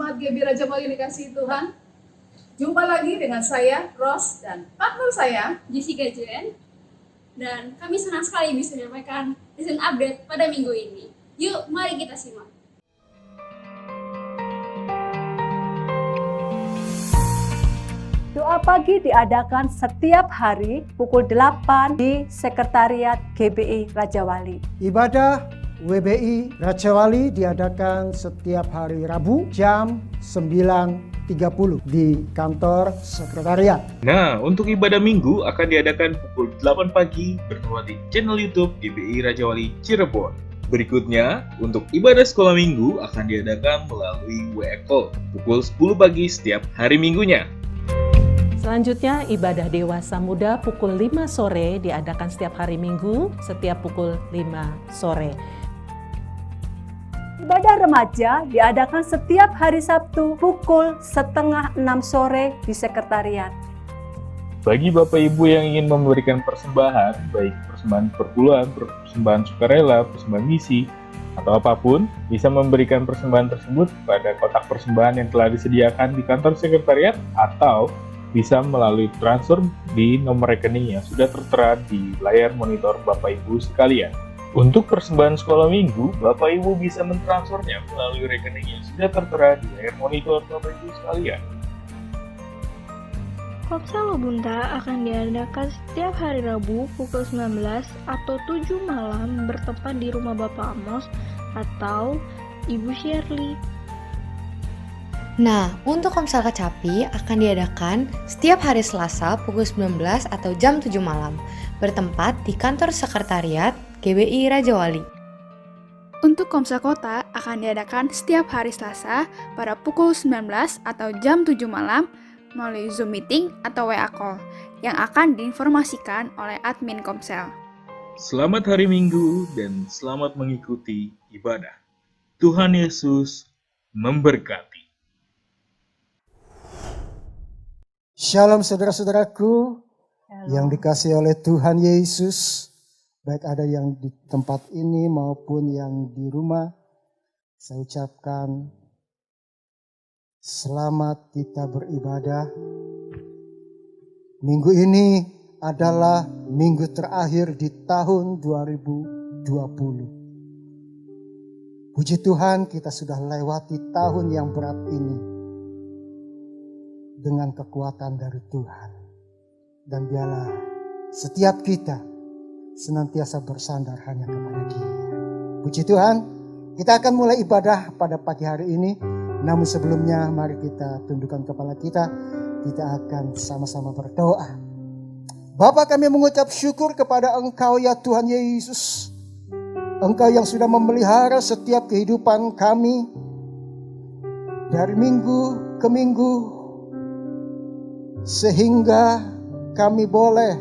Jemaat GB Raja Wali dikasihi Tuhan. Jumpa lagi dengan saya, Ros, dan partner saya, Jessica Jen. Dan kami senang sekali bisa menyampaikan recent update pada minggu ini. Yuk, mari kita simak. Doa pagi diadakan setiap hari pukul 8 di Sekretariat GBI Raja Wali. Ibadah WBI Raja Wali diadakan setiap hari Rabu jam 9.30 di kantor sekretariat. Nah, untuk ibadah minggu akan diadakan pukul 8 pagi bertempat di channel YouTube GBI Raja Wali Cirebon. Berikutnya, untuk ibadah sekolah minggu akan diadakan melalui WA Call pukul 10 pagi setiap hari minggunya. Selanjutnya, ibadah dewasa muda pukul 5 sore diadakan setiap hari Minggu, setiap pukul 5 sore. Ibadah remaja diadakan setiap hari Sabtu pukul 5:30 sore di Sekretariat. Bagi Bapak Ibu yang ingin memberikan persembahan, baik persembahan perpuluhan, persembahan sukarela, persembahan misi, atau apapun, bisa memberikan persembahan tersebut pada kotak persembahan yang telah disediakan di kantor sekretariat atau bisa melalui transfer di nomor rekening yang sudah tertera di layar monitor Bapak Ibu sekalian. Untuk persembahan sekolah minggu, Bapak Ibu bisa mentransfernya melalui rekening yang sudah tertera di layar monitor Bapak Ibu sekalian. Kopsel Lubunta akan diadakan setiap hari Rabu pukul 19 atau 7 malam bertempat di rumah Bapak Amos atau Ibu Shirley. Nah, untuk Komsel Kecapi akan diadakan setiap hari Selasa pukul 19 atau jam 7 malam, bertempat di kantor sekretariat GBI Raja Wali. Untuk Komsel Kota akan diadakan setiap hari Selasa pada pukul 19 atau jam 7 malam melalui Zoom Meeting atau WA Call yang akan diinformasikan oleh admin Komsel. Selamat hari Minggu dan selamat mengikuti ibadah. Tuhan Yesus memberkati. Shalom saudara-saudaraku yang dikasihi oleh Tuhan Yesus, baik ada yang di tempat ini maupun yang di rumah. Saya ucapkan selamat kita beribadah. Minggu ini adalah minggu terakhir di tahun 2020. Puji Tuhan, kita sudah lewati tahun yang berat ini dengan kekuatan dari Tuhan. Dan biarlah setiap kita senantiasa bersandar hanya kepada Dia. Puji Tuhan, kita akan mulai ibadah pada pagi hari ini. Namun sebelumnya mari kita tundukkan kepala kita. Kita akan sama-sama berdoa. Bapa, kami mengucap syukur kepada Engkau ya Tuhan Yesus. Engkau yang sudah memelihara setiap kehidupan kami dari minggu ke minggu, sehingga kami boleh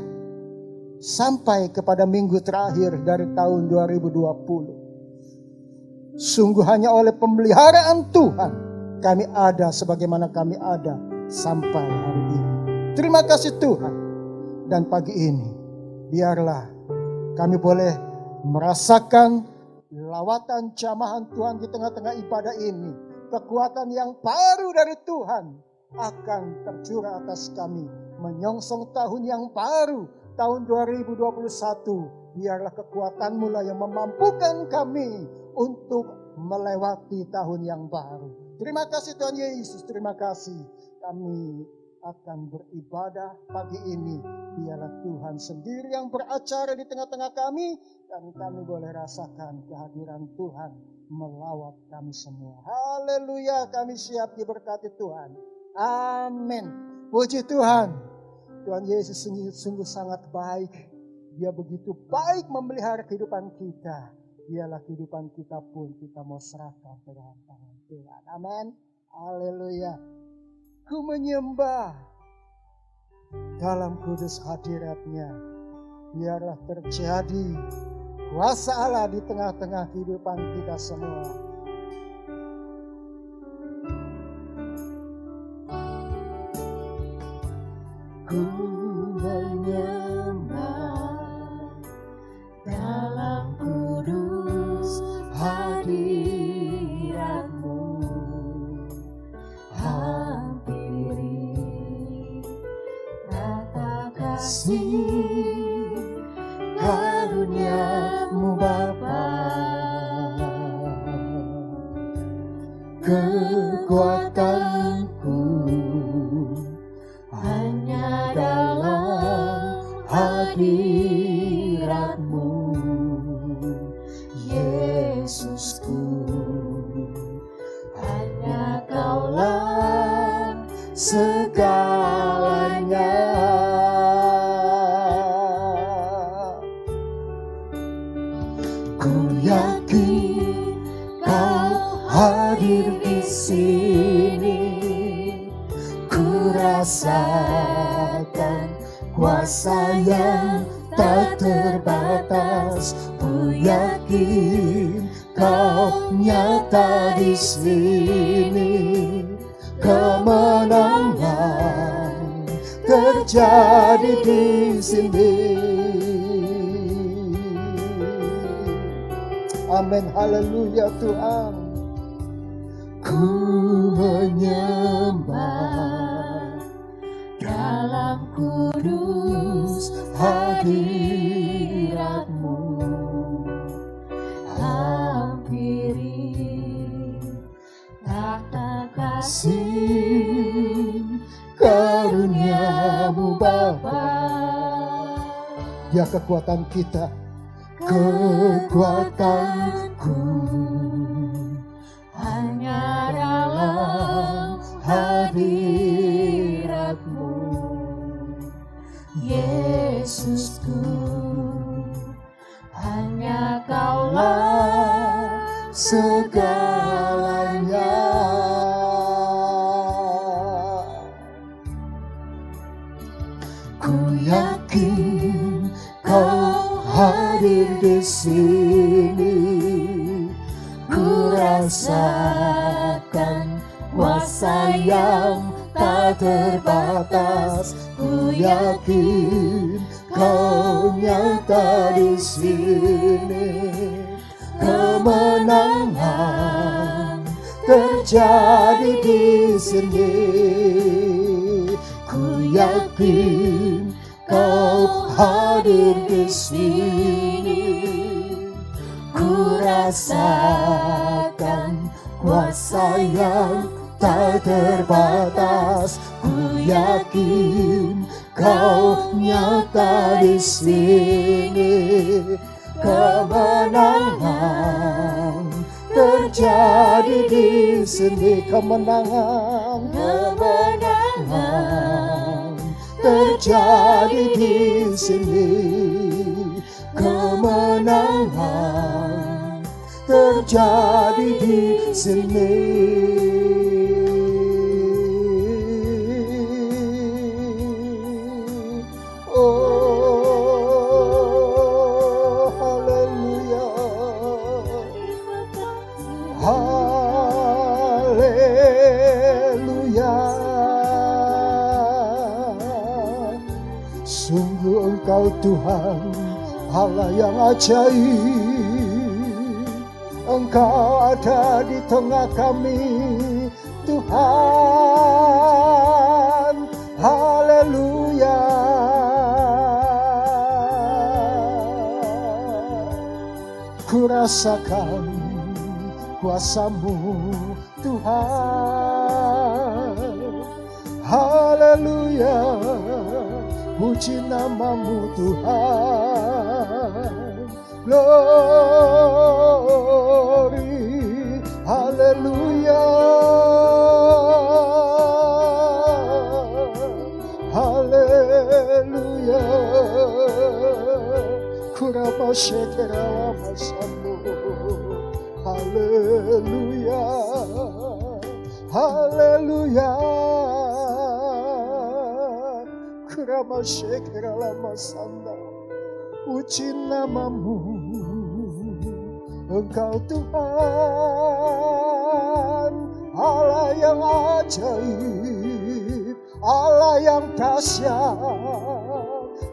sampai kepada minggu terakhir dari tahun 2020. Sungguh hanya oleh pemeliharaan Tuhan kami ada sebagaimana kami ada sampai hari ini. Terima kasih Tuhan. Dan pagi ini biarlah kami boleh merasakan lawatan jamahan Tuhan di tengah-tengah ibadah ini. Kekuatan yang baru dari Tuhan akan tercurah atas kami menyongsong tahun yang baru, tahun 2021. Biarlah kekuatan-Mu lah yang memampukan kami untuk melewati tahun yang baru. Terima kasih Tuhan Yesus, terima kasih. Kami akan beribadah pagi ini. Biarlah Tuhan sendiri yang beracara di tengah-tengah kami, dan kami boleh rasakan kehadiran Tuhan melawat kami semua. Haleluya, kami siap diberkati Tuhan. Amin. Puji Tuhan. Tuhan Yesus sungguh sangat baik. Dia begitu baik memelihara kehidupan kita. Biarlah kehidupan kita pun kita mau serahkan ke dalam tangan Tuhan. Amin. Haleluya. Ku menyembah dalam kudus hadirat-Nya. Biarlah terjadi kuasa Allah di tengah-tengah kehidupan kita semua. Ku menyembah dalam kudus hadirat-Mu. kasih karunia-Mu Bapa, kekuatanku hanya dalam hadirat-Mu, Yesusku. Hanya Kaulah segalanya. Ku yakin Kau hadir di sini, ku rasakan kuasa yang tak terbatas. Ku yakin Kau nyata di sini, kemenangan terjadi di sini. Amin, haleluya Tuhan. Ku menyembah dalam kudus hadirat-Mu, hampiri tahta kasih karunia-Mu Bapa. Dia kekuatan kita, kekuatanku hanya dalam hadirat-Mu, Yesusku. Hanya Kaulah segalanya. Ku yakin Kau hadir di sini, ku rasakan kuasa yang tak terbatas. Ku yakin Kau nyata di sini, kemenangan terjadi di sini. Ku yakin Kau hadir di sini, ku rasakan kuasa yang tak terbatas. Ku yakin Kau nyata di sini, kemenangan terjadi di sini. Kemenangan terjadi di sini, kemenangan terjadi di sini. Oh, haleluya, haleluya. Sungguh Engkau Tuhan, Allah yang ajaib. Engkau ada di tengah kami, Tuhan. Haleluya. Ku rasakan kuasa-Mu, Tuhan. Haleluya. Puji nama-Mu Tuhan. Glory, haleluya, haleluya. Kurama shekera masamu, haleluya, haleluya. Kurama shekera masanda. Puji nama-Mu, Engkau Tuhan, Allah yang ajaib, Allah yang dahsyat,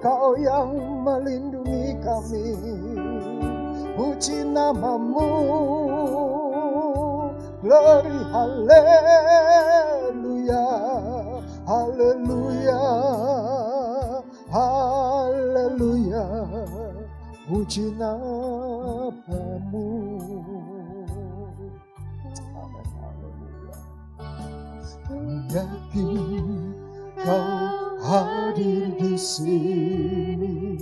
Kau yang melindungi kami. Puji nama-Mu, glory, haleluya, haleluya, haleluya. puji namamu. Amin, haleluya. Ku yakin Kau hadir di sini,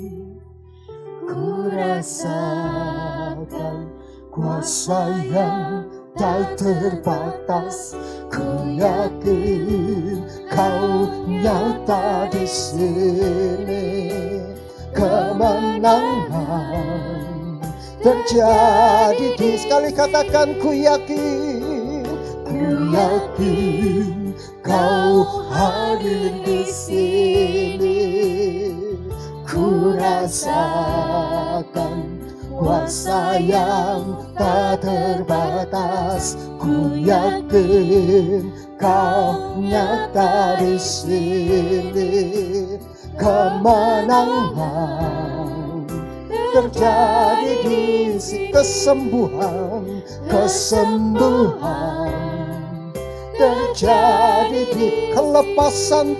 ku rasakan kuasa yang tak terbatas. Ku yakin Kau nyata di sini, kemenangan terjadi di sekali katakan ku yakin Kau hadir di sini, ku rasakan kuasa yang tak terbatas. Ku yakin Kau nyata di sini, kemenangan terjadi di sini, kesembuhan terjadi di kelepasan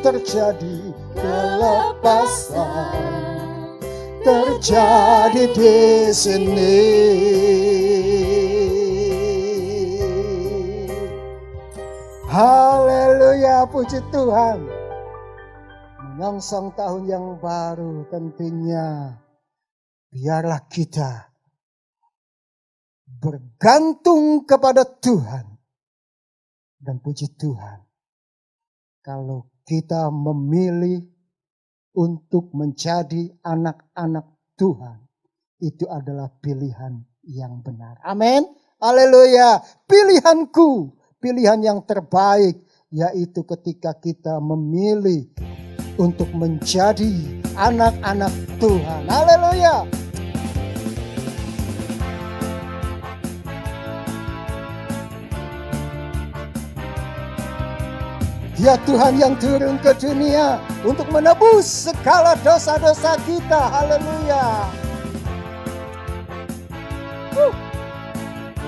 terjadi di sini. Haleluya, puji Tuhan. Menyongsong tahun yang baru tentunya biarlah kita bergantung kepada Tuhan. Dan puji Tuhan, kalau kita memilih untuk menjadi anak-anak Tuhan, itu adalah pilihan yang benar. Amin. Haleluya. Pilihanku, pilihan yang terbaik, yaitu ketika kita memilih untuk menjadi anak-anak Tuhan. Haleluya. Dia Tuhan yang turun ke dunia untuk menebus segala dosa-dosa kita. Haleluya.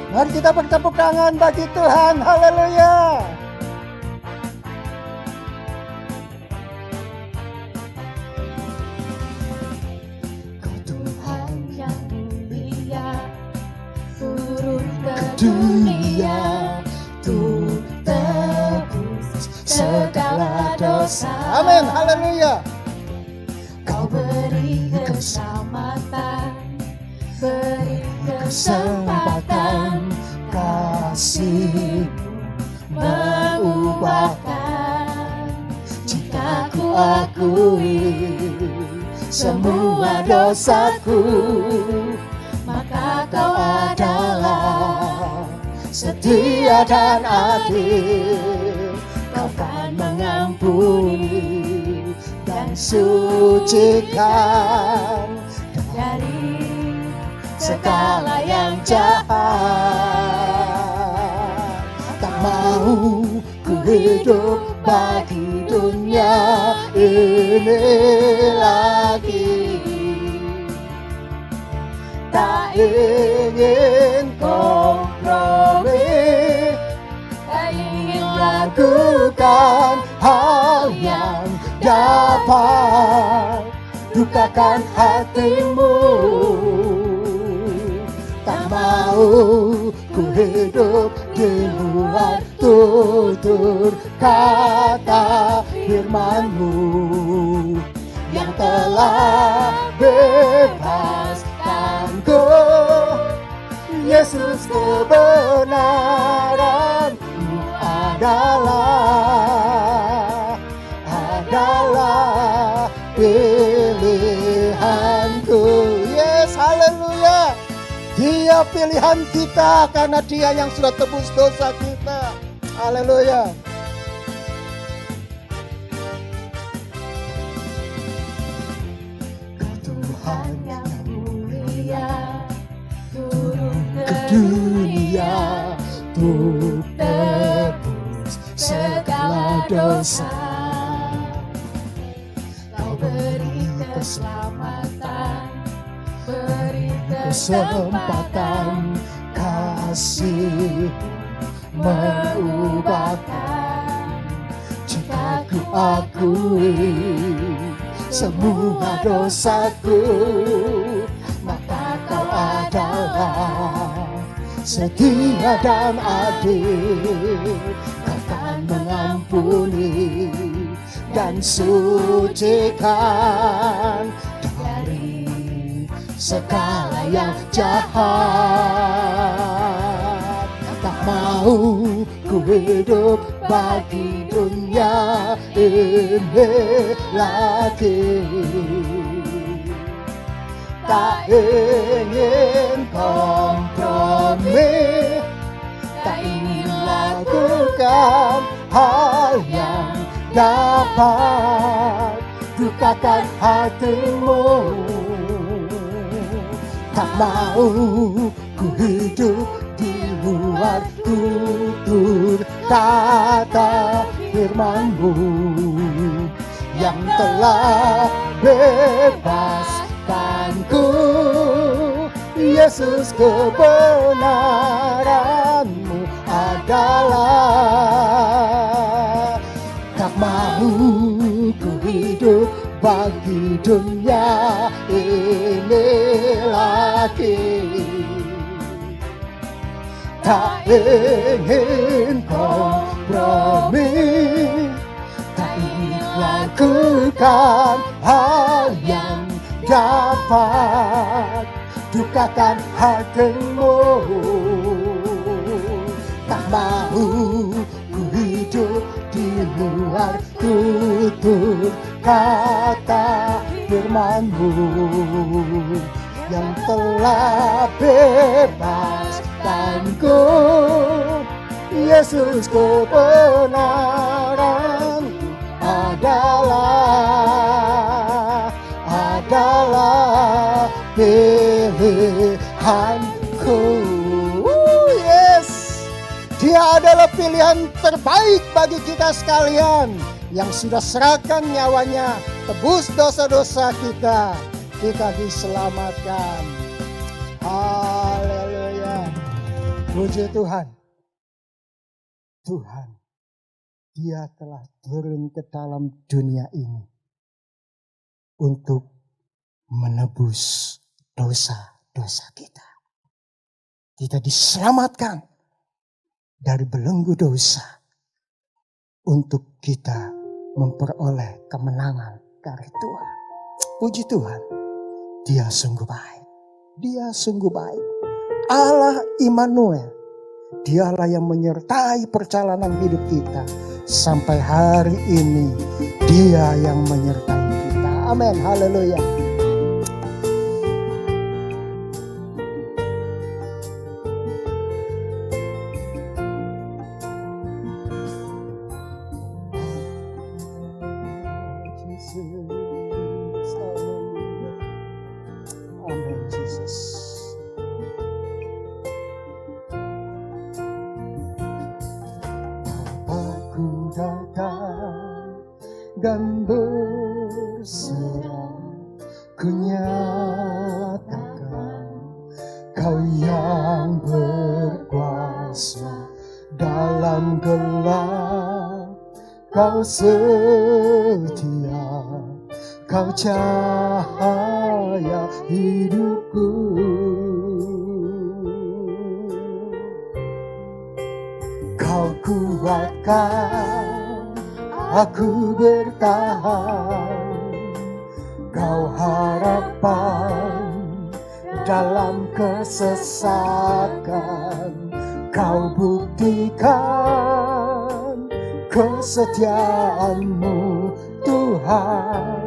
Mari kita bertepuk tangan bagi Tuhan. Haleluya. Kau Tuhan yang mulia, turun ke dunia untuk tebus segala dosa. Amin, haleluya. Kau beri keselamatan, beri kesempatan, kasih-Mu mengubahkan. Jika ku akui semua dosaku, maka Kau adalah setia dan adil. Kau kan mengampuni dan sucikan dari segala yang jahat. Tak mau ku hidup bagi dunia ini lagi. Tak ingin kompromi, lakukan hal yang dapat dukakan hatimu. Tak mau ku hidup di luar tutur kata firman-Mu yang telah bebaskanku. Yesus, kebenaran-Mu adalah pilihanku. Yes, haleluya. Dia pilihan kita karena Dia yang sudah tebus dosa kita. Haleluya. Tuhan yang mulia, turun ke dunia untuk tebus segala dosa. Kau beri keselamatan, beri kesempatan, kasih mengubahkan. Jika ku akui semua dosaku, maka setia dan adil, Kau kan mengampuni dan sucikan dari segala yang jahat. Tak mau ku hidup bagi dunia ini lagi, tak ingin kompromi, tak ingin lakukan hal yang dapat dukakan hatimu. Tak mau ku hidup di luar tutur kata firman-Mu yang telah bebaskanku. Yesus, kebenaran-Mu adalah. Tak mau ku hidup bagi dunia ini lagi, tak ingin kompromi, tak ingin lakukan hal yang dapat dukakan hatimu. Tak mau ku hidup di luar tutur kata firman-Mu yang telah bebaskanku. Yesus, kebenaran adalah pilihanku. Yes, Dia adalah pilihan terbaik bagi kita sekalian yang sudah serahkan nyawanya, tebus dosa-dosa kita diselamatkan. Haleluya. Puji Tuhan. Tuhan, Dia telah turun ke dalam dunia ini untuk menebus dosa-dosa kita. Kita diselamatkan dari belenggu dosa untuk kita memperoleh kemenangan dari Tuhan. Puji Tuhan, Dia sungguh baik. Dia sungguh baik. Allah Immanuel, Dialah yang menyertai perjalanan hidup kita. Sampai hari ini, Dia yang menyertai kita. Amin, haleluya. Amin, Jesus. Aku datang dan berserah, ku nyatakan Kau yang berkuasa dalam gelap. Kau setia, Kau cahaya hidupku. Kau kuatkan aku bertahan. Kau harapan dalam kesesakan. Kau buktikan kesetiaan-Mu Tuhan.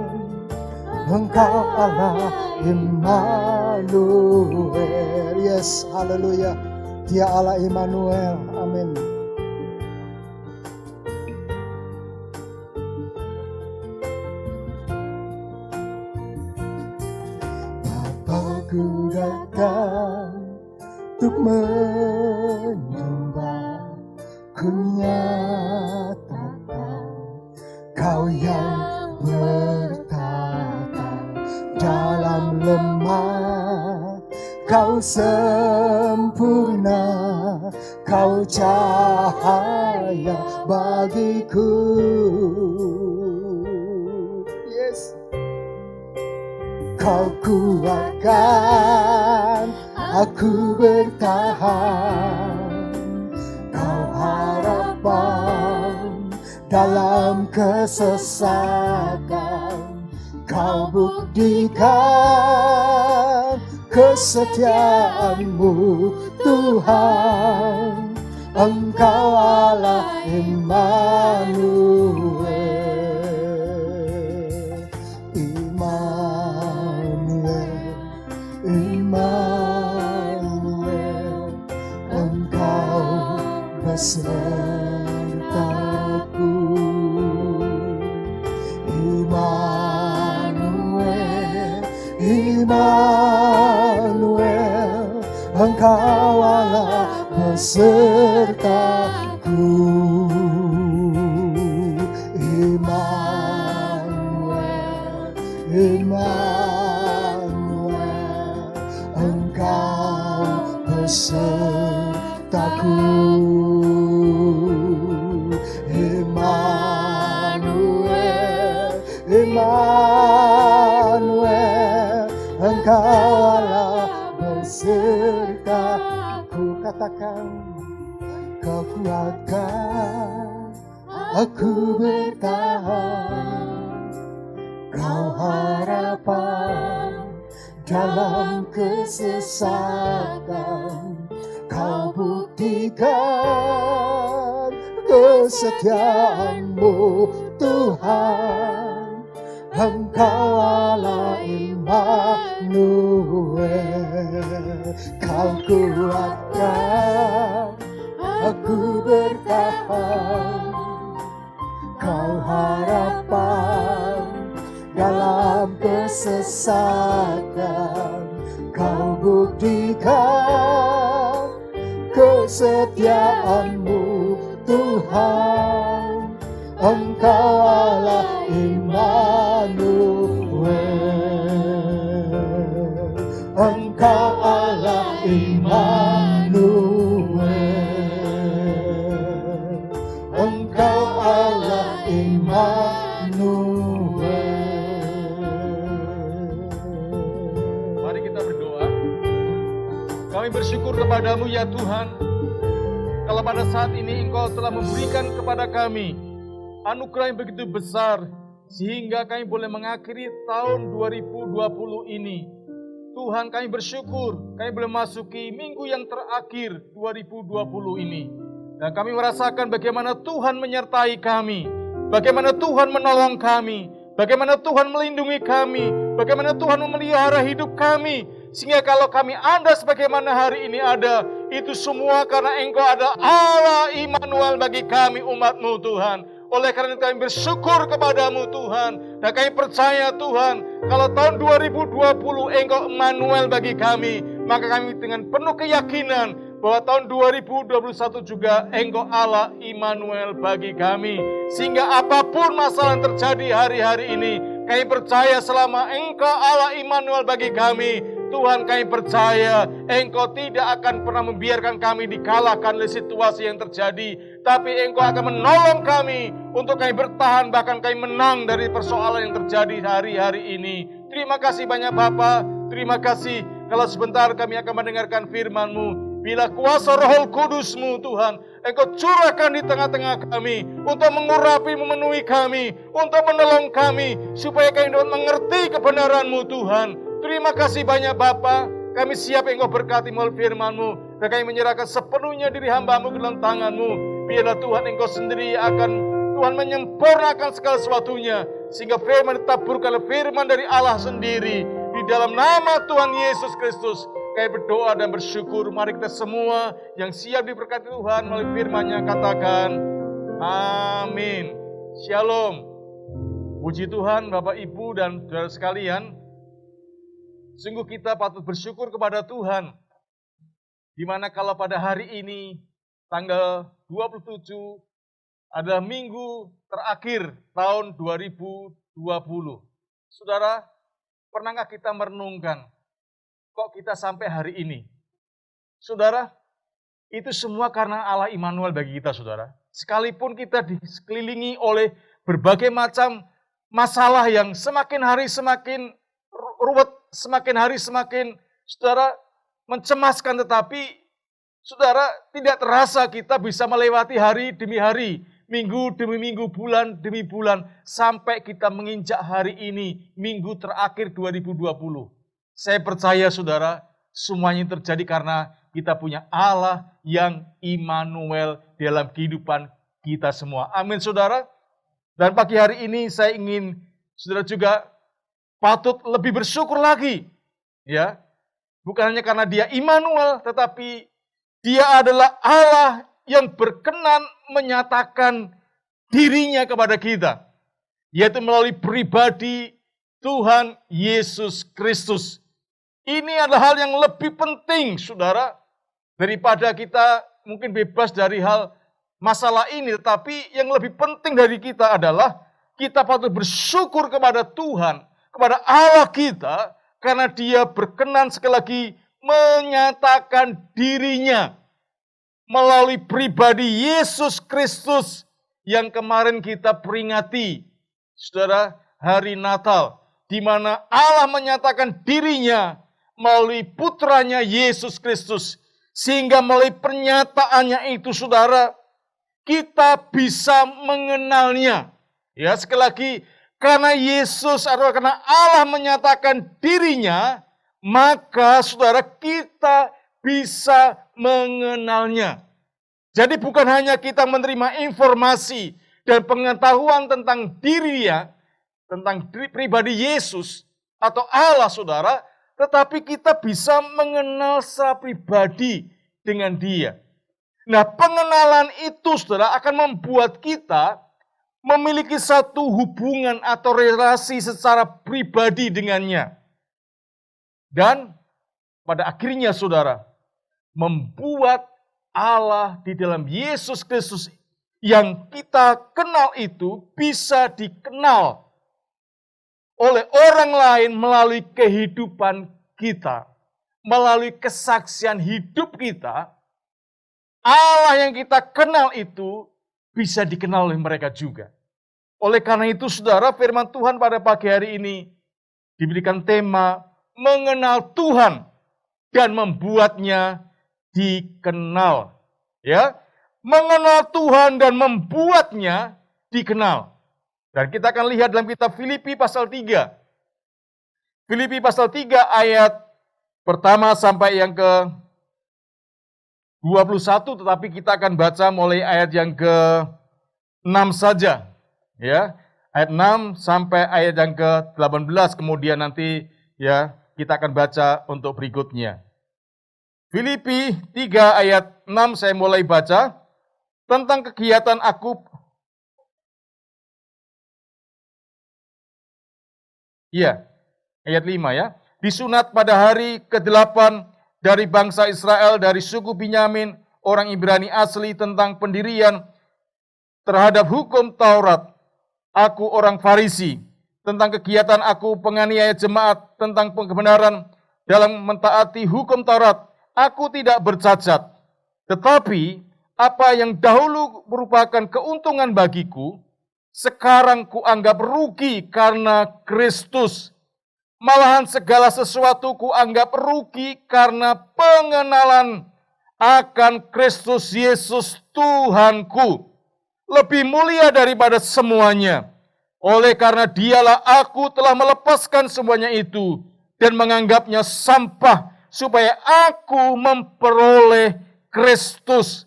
Engkau Allah Immanuel. Yes, haleluya. Dia Allah Immanuel. Amin. Bapakku datang untuk menyembah, ku nyatakan Kau yang bertata dalam lemah. Kau sempurna, Kau cahaya bagiku. Yes. Kau kuatkan aku bertahan. Kau harapan dalam kesesakan, kau buktikan kesetiaan-Mu Tuhan. Engkau Allah Immanuel, Immanuel, Immanuel. Engkau besertaku, Immanuel, Immanuel. Engkau Allah besertaku, Immanuel, Immanuel. Engkau besertaku, Immanuel, Immanuel. Engkau Allah besertaku. Katakan, kau kuatkan aku bertahan. Kau harapan dalam kesesakan, kau buktikan kesetiaan-Mu Tuhan. Engkau Allah Immanuel, kau kuatkan aku bertahan. Kau harapan dalam kesesakan, kau buktikan kesetiaan-Mu Tuhan. Engkau Allah Immanuel, Engkau Allah Immanuel, Engkau Allah Immanuel. Mari kita berdoa. Kami bersyukur kepadamu ya Tuhan, kalau pada saat ini Engkau telah memberikan kepada kami anugerah yang begitu besar, sehingga kami boleh mengakhiri tahun 2020 ini. Tuhan, kami bersyukur, kami boleh masuki minggu yang terakhir 2020 ini. Dan kami merasakan bagaimana Tuhan menyertai kami, bagaimana Tuhan menolong kami, bagaimana Tuhan melindungi kami, bagaimana Tuhan memelihara hidup kami. Sehingga kalau kami ada sebagaimana hari ini ada, itu semua karena Engkau ada Allah Immanuel bagi kami umat-Mu Tuhan. Oleh karena itu kami bersyukur kepadamu Tuhan. Dan kami percaya Tuhan, kalau tahun 2020 Engkau Immanuel bagi kami, maka kami dengan penuh keyakinan bahwa tahun 2021 juga Engkau Allah Immanuel bagi kami. Sehingga apapun masalah yang terjadi hari-hari ini, kami percaya selama Engkau Allah Immanuel bagi kami, Tuhan, kami percaya Engkau tidak akan pernah membiarkan kami dikalahkan oleh situasi yang terjadi, tapi Engkau akan menolong kami untuk kami bertahan, bahkan kami menang dari persoalan yang terjadi hari-hari ini. Terima kasih banyak Bapa, terima kasih kalau sebentar kami akan mendengarkan firman-Mu. Bila kuasa Roh Kudus-Mu Tuhan, Engkau curahkan di tengah-tengah kami untuk mengurapi, memenuhi kami, untuk menolong kami, supaya kami dapat mengerti kebenaran-Mu Tuhan. Terima kasih banyak Bapa, kami siap Engkau berkati melalui firman-Mu, dan kami menyerahkan sepenuhnya diri hamba-Mu ke dalam tangan-Mu. Biarlah Tuhan Engkau sendiri akan Tuhan menyempurnakan segala sesuatunya, sehingga firman ditaburkan firman dari Allah sendiri. Di dalam nama Tuhan Yesus Kristus, kami berdoa dan bersyukur. Mari kita semua yang siap diberkati Tuhan melalui firman-Nya katakan, amin. Shalom. Puji Tuhan Bapak Ibu dan saudara sekalian. Sungguh kita patut bersyukur kepada Tuhan. Dimana kalau pada hari ini, tanggal 27, adalah minggu terakhir tahun 2020. Saudara, pernahkah kita merenungkan, kok kita sampai hari ini? Saudara, itu semua karena Allah Immanuel bagi kita, saudara. Sekalipun kita dikelilingi oleh berbagai macam masalah yang semakin hari semakin ruwet, semakin hari semakin, saudara, mencemaskan, tetapi saudara, tidak terasa kita bisa melewati hari demi hari, minggu demi minggu, bulan demi bulan, sampai kita menginjak hari ini, minggu terakhir 2020. Saya percaya saudara, semuanya terjadi karena kita punya Allah yang Immanuel dalam kehidupan kita semua. Amin saudara. Dan pagi hari ini saya ingin saudara juga patut lebih bersyukur lagi. Ya, bukan hanya karena dia Immanuel, tetapi dia adalah Allah yang berkenan menyatakan dirinya kepada kita. Yaitu melalui pribadi Tuhan Yesus Kristus. Ini adalah hal yang lebih penting, saudara, daripada kita mungkin bebas dari hal masalah ini. Tetapi yang lebih penting dari kita adalah kita patut bersyukur kepada Tuhan, kepada Allah kita, karena dia berkenan sekali lagi menyatakan dirinya melalui pribadi Yesus Kristus yang kemarin kita peringati, saudara, hari Natal, di mana Allah menyatakan dirinya melalui putranya Yesus Kristus. Sehingga melalui pernyataannya itu, saudara, kita bisa mengenalnya. Ya, sekali lagi, karena Yesus atau karena Allah menyatakan dirinya, maka saudara kita bisa mengenalnya. Jadi bukan hanya kita menerima informasi dan pengetahuan tentang dirinya, tentang pribadi Yesus atau Allah, saudara, tetapi kita bisa mengenal secara pribadi dengan dia. Nah, pengenalan itu, saudara, akan membuat kita memiliki satu hubungan atau relasi secara pribadi dengannya. Dan pada akhirnya, saudara, membuat Allah di dalam Yesus Kristus yang kita kenal itu bisa dikenal oleh orang lain melalui kehidupan kita, melalui kesaksian hidup kita. Allah yang kita kenal itu bisa dikenal oleh mereka juga. Oleh karena itu, saudara, firman Tuhan pada pagi hari ini diberikan tema mengenal Tuhan dan membuatnya dikenal. Ya, mengenal Tuhan dan membuatnya dikenal. Dan kita akan lihat dalam kitab Filipi pasal 3. Filipi pasal 3 ayat pertama sampai yang ke 21, tetapi kita akan baca mulai ayat yang ke 6 saja. Ya, ayat 6 sampai ayat yang ke 18, kemudian nanti ya kita akan baca untuk berikutnya. Filipi 3 ayat 6 saya mulai baca tentang kegiatan aku. Iya, ayat 5 ya. Disunat pada hari ke-8 dari bangsa Israel, dari suku Binyamin, orang Ibrani asli, tentang pendirian terhadap hukum Taurat. Aku orang Farisi, tentang kegiatan aku penganiaya jemaat, tentang kebenaran dalam mentaati hukum Taurat. Aku tidak bercacat. Tetapi apa yang dahulu merupakan keuntungan bagiku, sekarang kuanggap rugi karena Kristus. Malahan segala sesuatu kuanggap rugi karena pengenalan akan Kristus Yesus Tuhanku. Lebih mulia daripada semuanya. Oleh karena dialah aku telah melepaskan semuanya itu dan menganggapnya sampah supaya aku memperoleh Kristus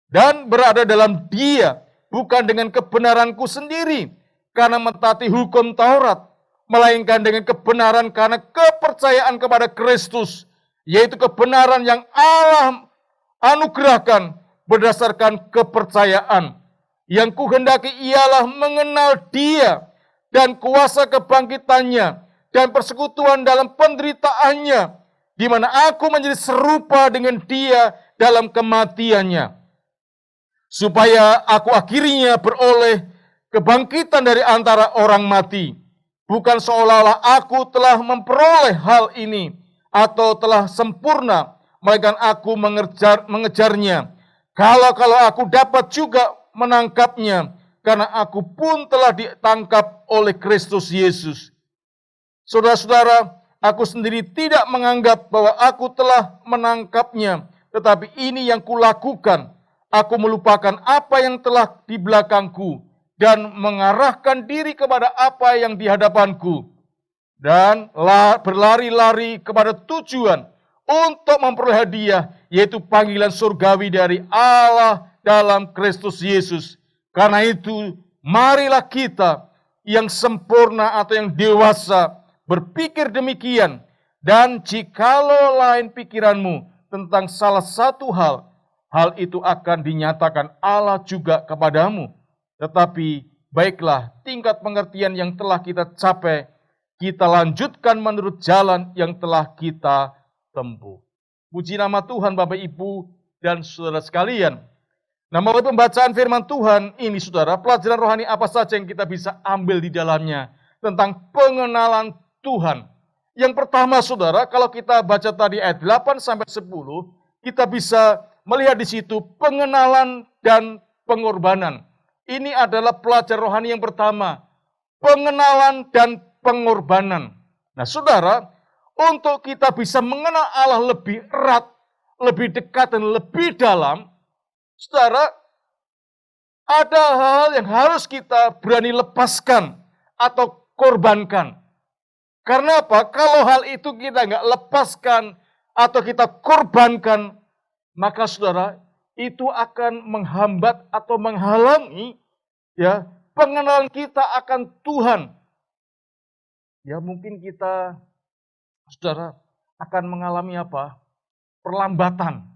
dan berada dalam dia, bukan dengan kebenaranku sendiri karena mentaati hukum Taurat, melainkan dengan kebenaran karena kepercayaan kepada Kristus, yaitu kebenaran yang Allah anugerahkan berdasarkan kepercayaan. Yang kuhendaki ialah mengenal dia dan kuasa kebangkitannya dan persekutuan dalam penderitaannya, di mana aku menjadi serupa dengan dia dalam kematiannya, supaya aku akhirnya beroleh kebangkitan dari antara orang mati. Bukan seolah-olah aku telah memperoleh hal ini atau telah sempurna, melainkan aku mengejarnya. Kalau aku dapat juga menangkapnya, karena aku pun telah ditangkap oleh Kristus Yesus. Saudara-saudara, Aku sendiri tidak menganggap bahwa aku telah menangkapnya, tetapi ini yang kulakukan. Aku melupakan apa yang telah di belakangku dan mengarahkan diri kepada apa yang di hadapanku. Dan berlari-lari kepada tujuan untuk memperoleh hadiah, yaitu panggilan surgawi dari Allah dalam Kristus Yesus. Karena itu, marilah kita yang sempurna atau yang dewasa berpikir demikian. Dan jikalau lain pikiranmu tentang salah satu hal, hal itu akan dinyatakan Allah juga kepadamu. Tetapi baiklah, tingkat pengertian yang telah kita capai, kita lanjutkan menurut jalan yang telah kita tempuh. Puji nama Tuhan Bapak Ibu dan saudara sekalian. Nah, melalui pembacaan firman Tuhan ini, saudara, pelajaran rohani apa saja yang kita bisa ambil di dalamnya tentang pengenalan Tuhan. Yang pertama, saudara, kalau kita baca tadi ayat 8-10, kita bisa melihat di situ pengenalan dan pengorbanan. Ini adalah pelajaran rohani yang pertama, pengenalan dan pengorbanan. Nah, saudara, untuk kita bisa mengenal Allah lebih erat, lebih dekat dan lebih dalam, saudara, ada hal-hal yang harus kita berani lepaskan atau korbankan. Karena apa? Kalau hal itu kita nggak lepaskan atau kita korbankan, maka saudara, itu akan menghambat atau menghalangi ya pengenalan kita akan Tuhan. Ya mungkin kita, saudara, akan mengalami apa? Perlambatan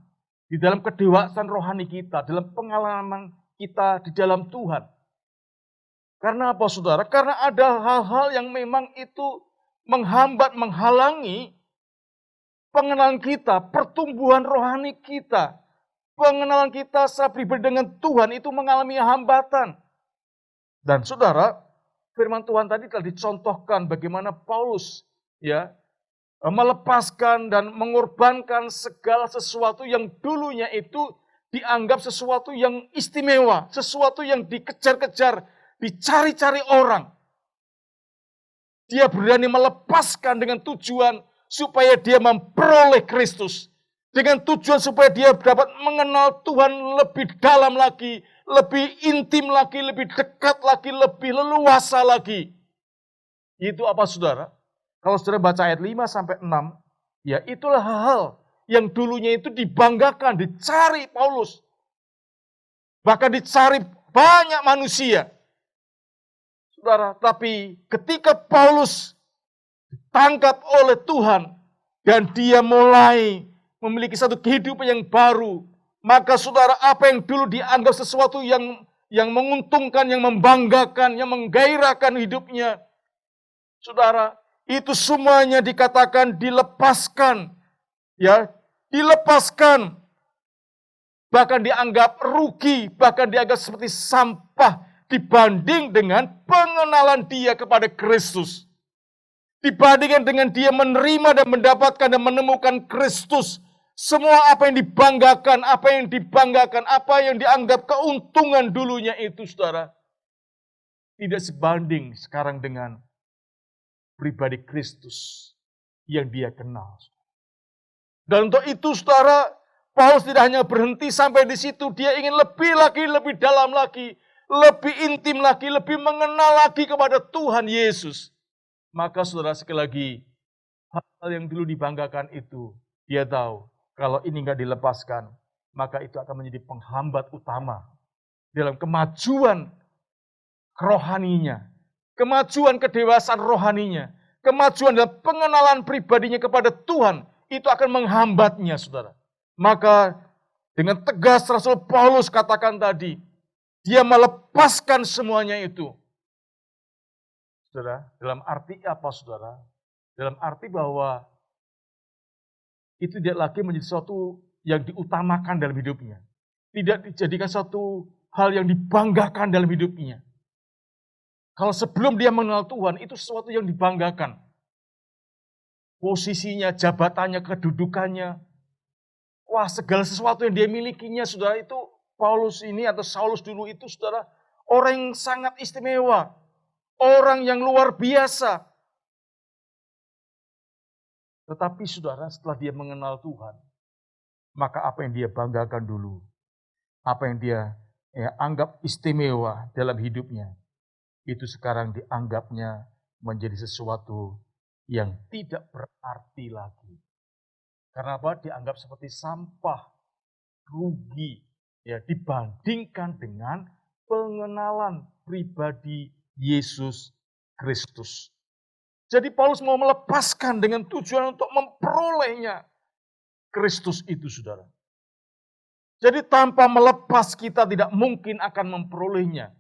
di dalam kedewasaan rohani kita, dalam pengalaman kita di dalam Tuhan. Karena apa, saudara? Karena ada hal-hal yang memang itu menghambat, menghalangi pengenalan kita, pertumbuhan rohani kita. Pengenalan kita secara pribadi dengan Tuhan itu mengalami hambatan. Dan saudara, firman Tuhan tadi telah dicontohkan bagaimana Paulus ya melepaskan dan mengorbankan segala sesuatu yang dulunya itu dianggap sesuatu yang istimewa, sesuatu yang dikejar-kejar, dicari-cari orang. Dia berani melepaskan dengan tujuan supaya dia memperoleh Kristus. Dengan tujuan supaya dia dapat mengenal Tuhan lebih dalam lagi, lebih intim lagi, lebih dekat lagi, lebih leluasa lagi. Itu apa, saudara? Kalau saudara baca ayat 5-6, ya itulah hal-hal yang dulunya itu dibanggakan, dicari Paulus. Bahkan dicari banyak manusia. Saudara, tapi ketika Paulus ditangkap oleh Tuhan dan dia mulai memiliki satu kehidupan yang baru, maka saudara, apa yang dulu dianggap sesuatu yang menguntungkan, yang membanggakan, yang menggairahkan hidupnya, saudara, itu semuanya dikatakan dilepaskan, ya, dilepaskan, bahkan dianggap rugi, bahkan dianggap seperti sampah dibanding dengan pengenalan dia kepada Kristus. Dibandingkan dengan dia menerima dan mendapatkan dan menemukan Kristus. Semua apa yang dibanggakan, apa yang dianggap keuntungan dulunya itu, saudara, tidak sebanding sekarang dengan pribadi Kristus yang dia kenal. Dan untuk itu, saudara, Paulus tidak hanya berhenti sampai di situ, dia ingin lebih lagi, lebih dalam lagi, lebih intim lagi, lebih mengenal lagi kepada Tuhan Yesus. Maka saudara, sekali lagi, hal yang dulu dibanggakan itu, dia tahu, kalau ini nggak dilepaskan, maka itu akan menjadi penghambat utama dalam kemajuan rohaninya, kemajuan kedewasaan rohaninya, kemajuan dalam pengenalan pribadinya kepada Tuhan, itu akan menghambatnya, saudara. Maka dengan tegas Rasul Paulus katakan tadi, dia melepaskan semuanya itu. Saudara, dalam arti apa, saudara? Dalam arti bahwa itu tidak lagi menjadi sesuatu yang diutamakan dalam hidupnya. Tidak dijadikan suatu hal yang dibanggakan dalam hidupnya. Kalau sebelum dia mengenal Tuhan, itu sesuatu yang dibanggakan. Posisinya, jabatannya, kedudukannya. Wah, segala sesuatu yang dia milikinya, saudara, itu Paulus ini atau Saulus dulu itu, saudara, orang yang sangat istimewa. Orang yang luar biasa. Tetapi saudara, setelah dia mengenal Tuhan, maka apa yang dia banggakan dulu, apa yang dia anggap istimewa dalam hidupnya, itu sekarang dianggapnya menjadi sesuatu yang tidak berarti lagi. Karena apa? Dianggap seperti sampah, rugi, ya, dibandingkan dengan pengenalan pribadi Yesus Kristus. Jadi Paulus mau melepaskan dengan tujuan untuk memperolehnya Kristus itu, saudara. Jadi tanpa melepas kita tidak mungkin akan memperolehnya.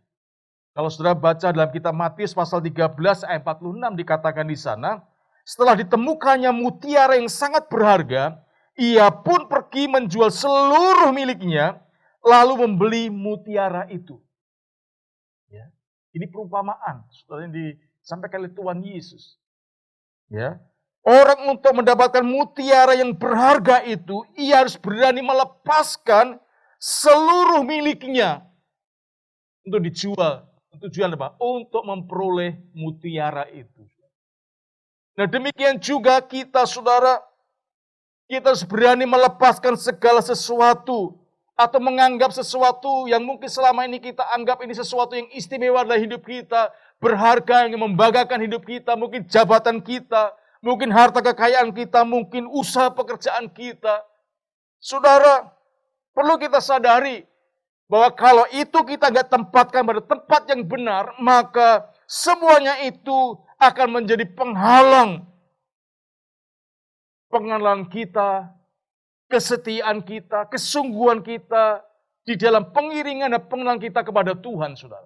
Kalau saudara baca dalam kitab Matius pasal 13 ayat 46 dikatakan di sana, setelah ditemukannya mutiara yang sangat berharga, ia pun pergi menjual seluruh miliknya, lalu membeli mutiara itu. Ya, ini perumpamaan, saudara, yang disampaikan oleh Tuhan Yesus. Ya, orang untuk mendapatkan mutiara yang berharga itu, ia harus berani melepaskan seluruh miliknya untuk dijual. Tujuan apa? Untuk memperoleh mutiara itu. Nah, demikian juga kita, saudara, kita harus berani melepaskan segala sesuatu atau menganggap sesuatu yang mungkin selama ini kita anggap ini sesuatu yang istimewa dalam hidup kita, berharga, yang membanggakan hidup kita, mungkin jabatan kita, mungkin harta kekayaan kita, mungkin usaha pekerjaan kita. Saudara, perlu kita sadari bahwa kalau itu kita nggak tempatkan pada tempat yang benar, maka semuanya itu akan menjadi penghalang kita, kesetiaan kita, kesungguhan kita di dalam pengiringan dan pengenalan kita kepada Tuhan, saudara.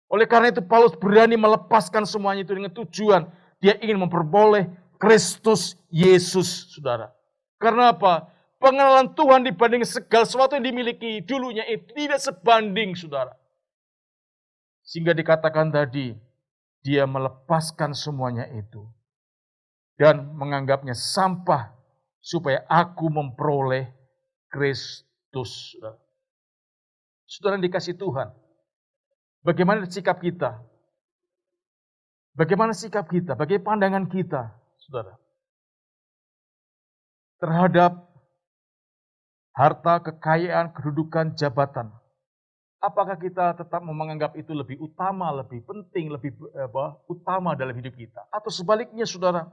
Oleh karena itu Paulus berani melepaskan semuanya itu dengan tujuan dia ingin memperoleh Kristus Yesus, saudara. Karena apa? Pengenalan Tuhan dibanding segala sesuatu yang dimiliki dulunya itu tidak sebanding, saudara. Sehingga dikatakan tadi, dia melepaskan semuanya itu. Dan menganggapnya sampah supaya aku memperoleh Kristus. Saudara, saudara yang dikasih Tuhan, bagaimana sikap kita? Bagaimana sikap kita? Bagaimana pandangan kita, saudara? Terhadap harta, kekayaan, kedudukan, jabatan. Apakah kita tetap menganggap itu lebih utama, lebih penting, lebih utama dalam hidup kita? Atau sebaliknya, saudara,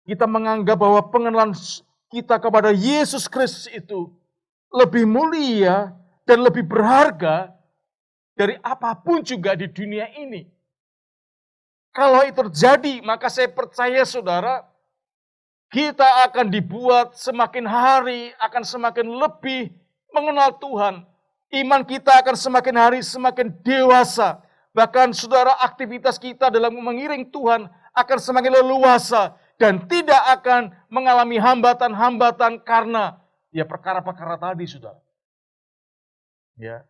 kita menganggap bahwa pengenalan kita kepada Yesus Kristus itu lebih mulia dan lebih berharga dari apapun juga di dunia ini. Kalau itu terjadi, maka saya percaya, saudara, kita akan dibuat semakin hari, akan semakin lebih mengenal Tuhan. Iman kita akan semakin hari semakin dewasa. Bahkan saudara, aktivitas kita dalam mengiring Tuhan akan semakin leluasa. Dan tidak akan mengalami hambatan-hambatan karena ya perkara-perkara tadi, saudara. Ya,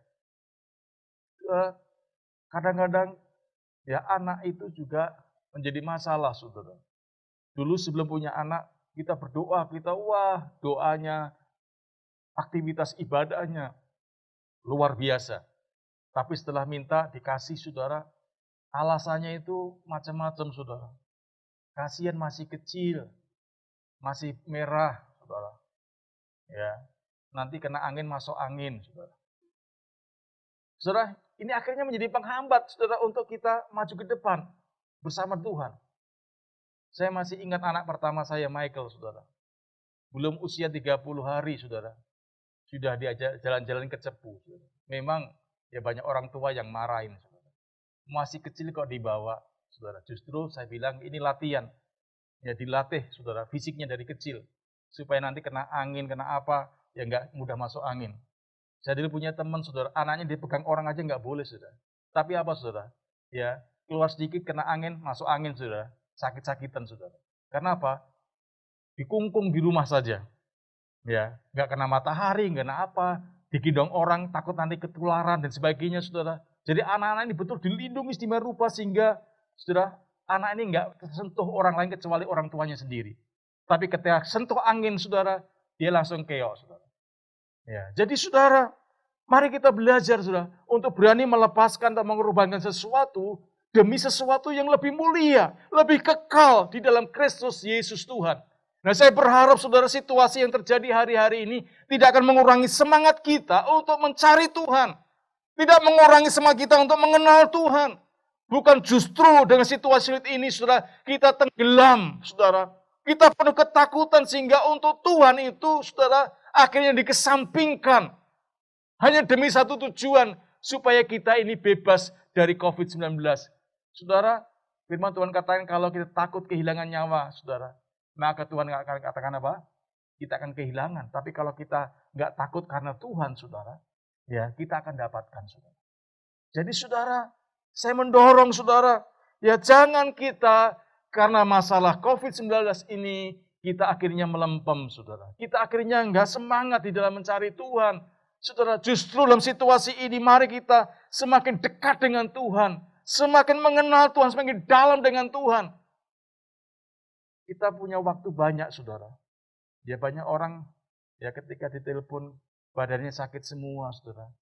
kadang-kadang ya anak itu juga menjadi masalah, saudara. Dulu sebelum punya anak, kita berdoa, doanya, aktivitas ibadahnya luar biasa. Tapi setelah minta dikasih, saudara, alasannya itu macam-macam, saudara. Kasihan masih kecil, masih merah, saudara. Ya, nanti kena angin masuk angin, saudara. Saudara, ini akhirnya menjadi penghambat, saudara, untuk kita maju ke depan bersama Tuhan. Saya masih ingat anak pertama saya, Michael, saudara. Belum usia 30 hari, saudara. Sudah diajak jalan-jalan ke Cepu. Saudara. Memang ya banyak orang tua yang marahin, saudara. Masih kecil kok dibawa, saudara. Justru saya bilang ini latihan. Ya dilatih, saudara, fisiknya dari kecil. Supaya nanti kena angin, kena apa, ya nggak mudah masuk angin. Saya dulu punya teman, saudara, anaknya dipegang orang aja nggak boleh, saudara. Tapi apa, saudara? Ya, keluar sedikit kena angin, masuk angin, saudara. Sakit-sakitan, saudara. Karena apa? Dikungkung di rumah saja. Ya, nggak kena matahari, nggak kena apa, digendong orang, takut nanti ketularan dan sebagainya, saudara. Jadi anak-anak ini betul dilindungi sedemikian rupa sehingga, saudara, anak ini nggak tersentuh orang lain kecuali orang tuanya sendiri. Tapi ketika sentuh angin, saudara, dia langsung keok, saudara. Ya, jadi saudara, mari kita belajar, saudara, untuk berani melepaskan atau mengorbankan sesuatu demi sesuatu yang lebih mulia, lebih kekal di dalam Kristus Yesus Tuhan. Nah, saya berharap saudara situasi yang terjadi hari-hari ini tidak akan mengurangi semangat kita untuk mencari Tuhan. Tidak mengurangi semangat kita untuk mengenal Tuhan. Bukan justru dengan situasi ini, saudara, kita tenggelam, saudara. Kita penuh ketakutan sehingga untuk Tuhan itu, saudara, akhirnya dikesampingkan. Hanya demi satu tujuan, supaya kita ini bebas dari COVID-19. Saudara, firman Tuhan katakan kalau kita takut kehilangan nyawa, saudara, maka Tuhan akan katakan apa? Kita akan kehilangan. Tapi kalau kita nggak takut karena Tuhan, saudara, ya kita akan dapatkan, saudara. Jadi saudara, saya mendorong saudara, ya jangan kita karena masalah COVID-19 ini, kita akhirnya melempem, saudara. Kita akhirnya nggak semangat di dalam mencari Tuhan. Saudara, justru dalam situasi ini mari kita semakin dekat dengan Tuhan. Semakin mengenal Tuhan, semakin dalam dengan Tuhan. Kita punya waktu banyak, saudara. Ya banyak orang, ya ketika ditelepon, badannya sakit semua, saudara.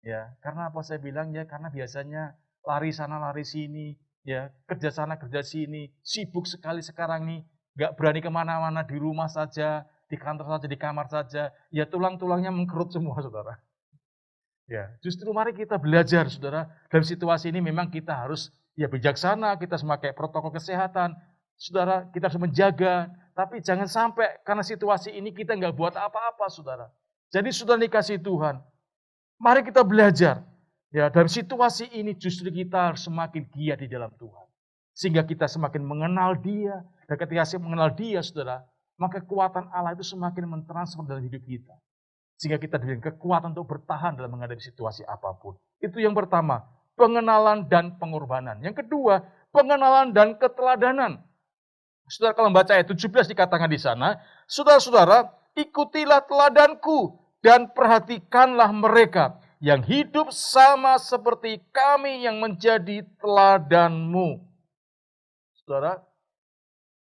Ya, karena apa saya bilang ya, karena biasanya lari sana, lari sini, ya kerja sana, kerja sini, sibuk sekali sekarang nih, nggak berani kemana-mana, di rumah saja, di kantor saja, di kamar saja, ya tulang-tulangnya mengkerut semua, saudara. Ya, justru mari kita belajar, saudara. Dalam situasi ini memang kita harus ya bijaksana, kita memakai protokol kesehatan, saudara. Kita harus menjaga, tapi jangan sampai karena situasi ini kita nggak buat apa-apa, saudara. Jadi saudara dikasih Tuhan, mari kita belajar. Ya, dalam situasi ini justru kita harus semakin giat di dalam Tuhan, sehingga kita semakin mengenal Dia. Dan ketika saya mengenal Dia, saudara, maka kekuatan Allah itu semakin mentransfer dalam hidup kita. Sehingga kita diberikan kekuatan untuk bertahan dalam menghadapi situasi apapun. Itu yang pertama, pengenalan dan pengorbanan. Yang kedua, pengenalan dan keteladanan. Saudara kalau membaca ayat 17 dikatakan di sana, saudara-saudara, ikutilah teladanku dan perhatikanlah mereka yang hidup sama seperti kami yang menjadi teladanmu. Saudara,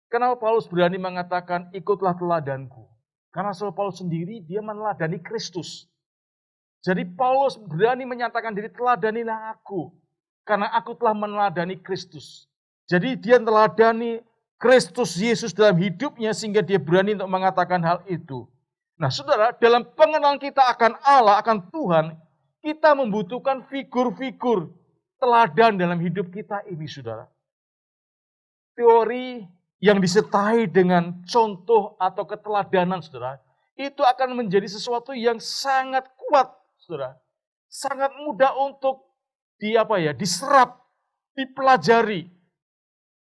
kenapa Paulus berani mengatakan ikutlah teladanku? Karena Saul Paulus sendiri dia meneladani Kristus. Jadi Paulus berani menyatakan diri, teladanilah aku. Karena aku telah meneladani Kristus. Jadi dia meneladani Kristus Yesus dalam hidupnya sehingga dia berani untuk mengatakan hal itu. Nah saudara, dalam pengenalan kita akan Allah, akan Tuhan, kita membutuhkan figur-figur teladan dalam hidup kita ini, saudara. Teori yang disertai dengan contoh atau keteladanan, saudara, itu akan menjadi sesuatu yang sangat kuat, saudara. Sangat mudah untuk diserap, dipelajari.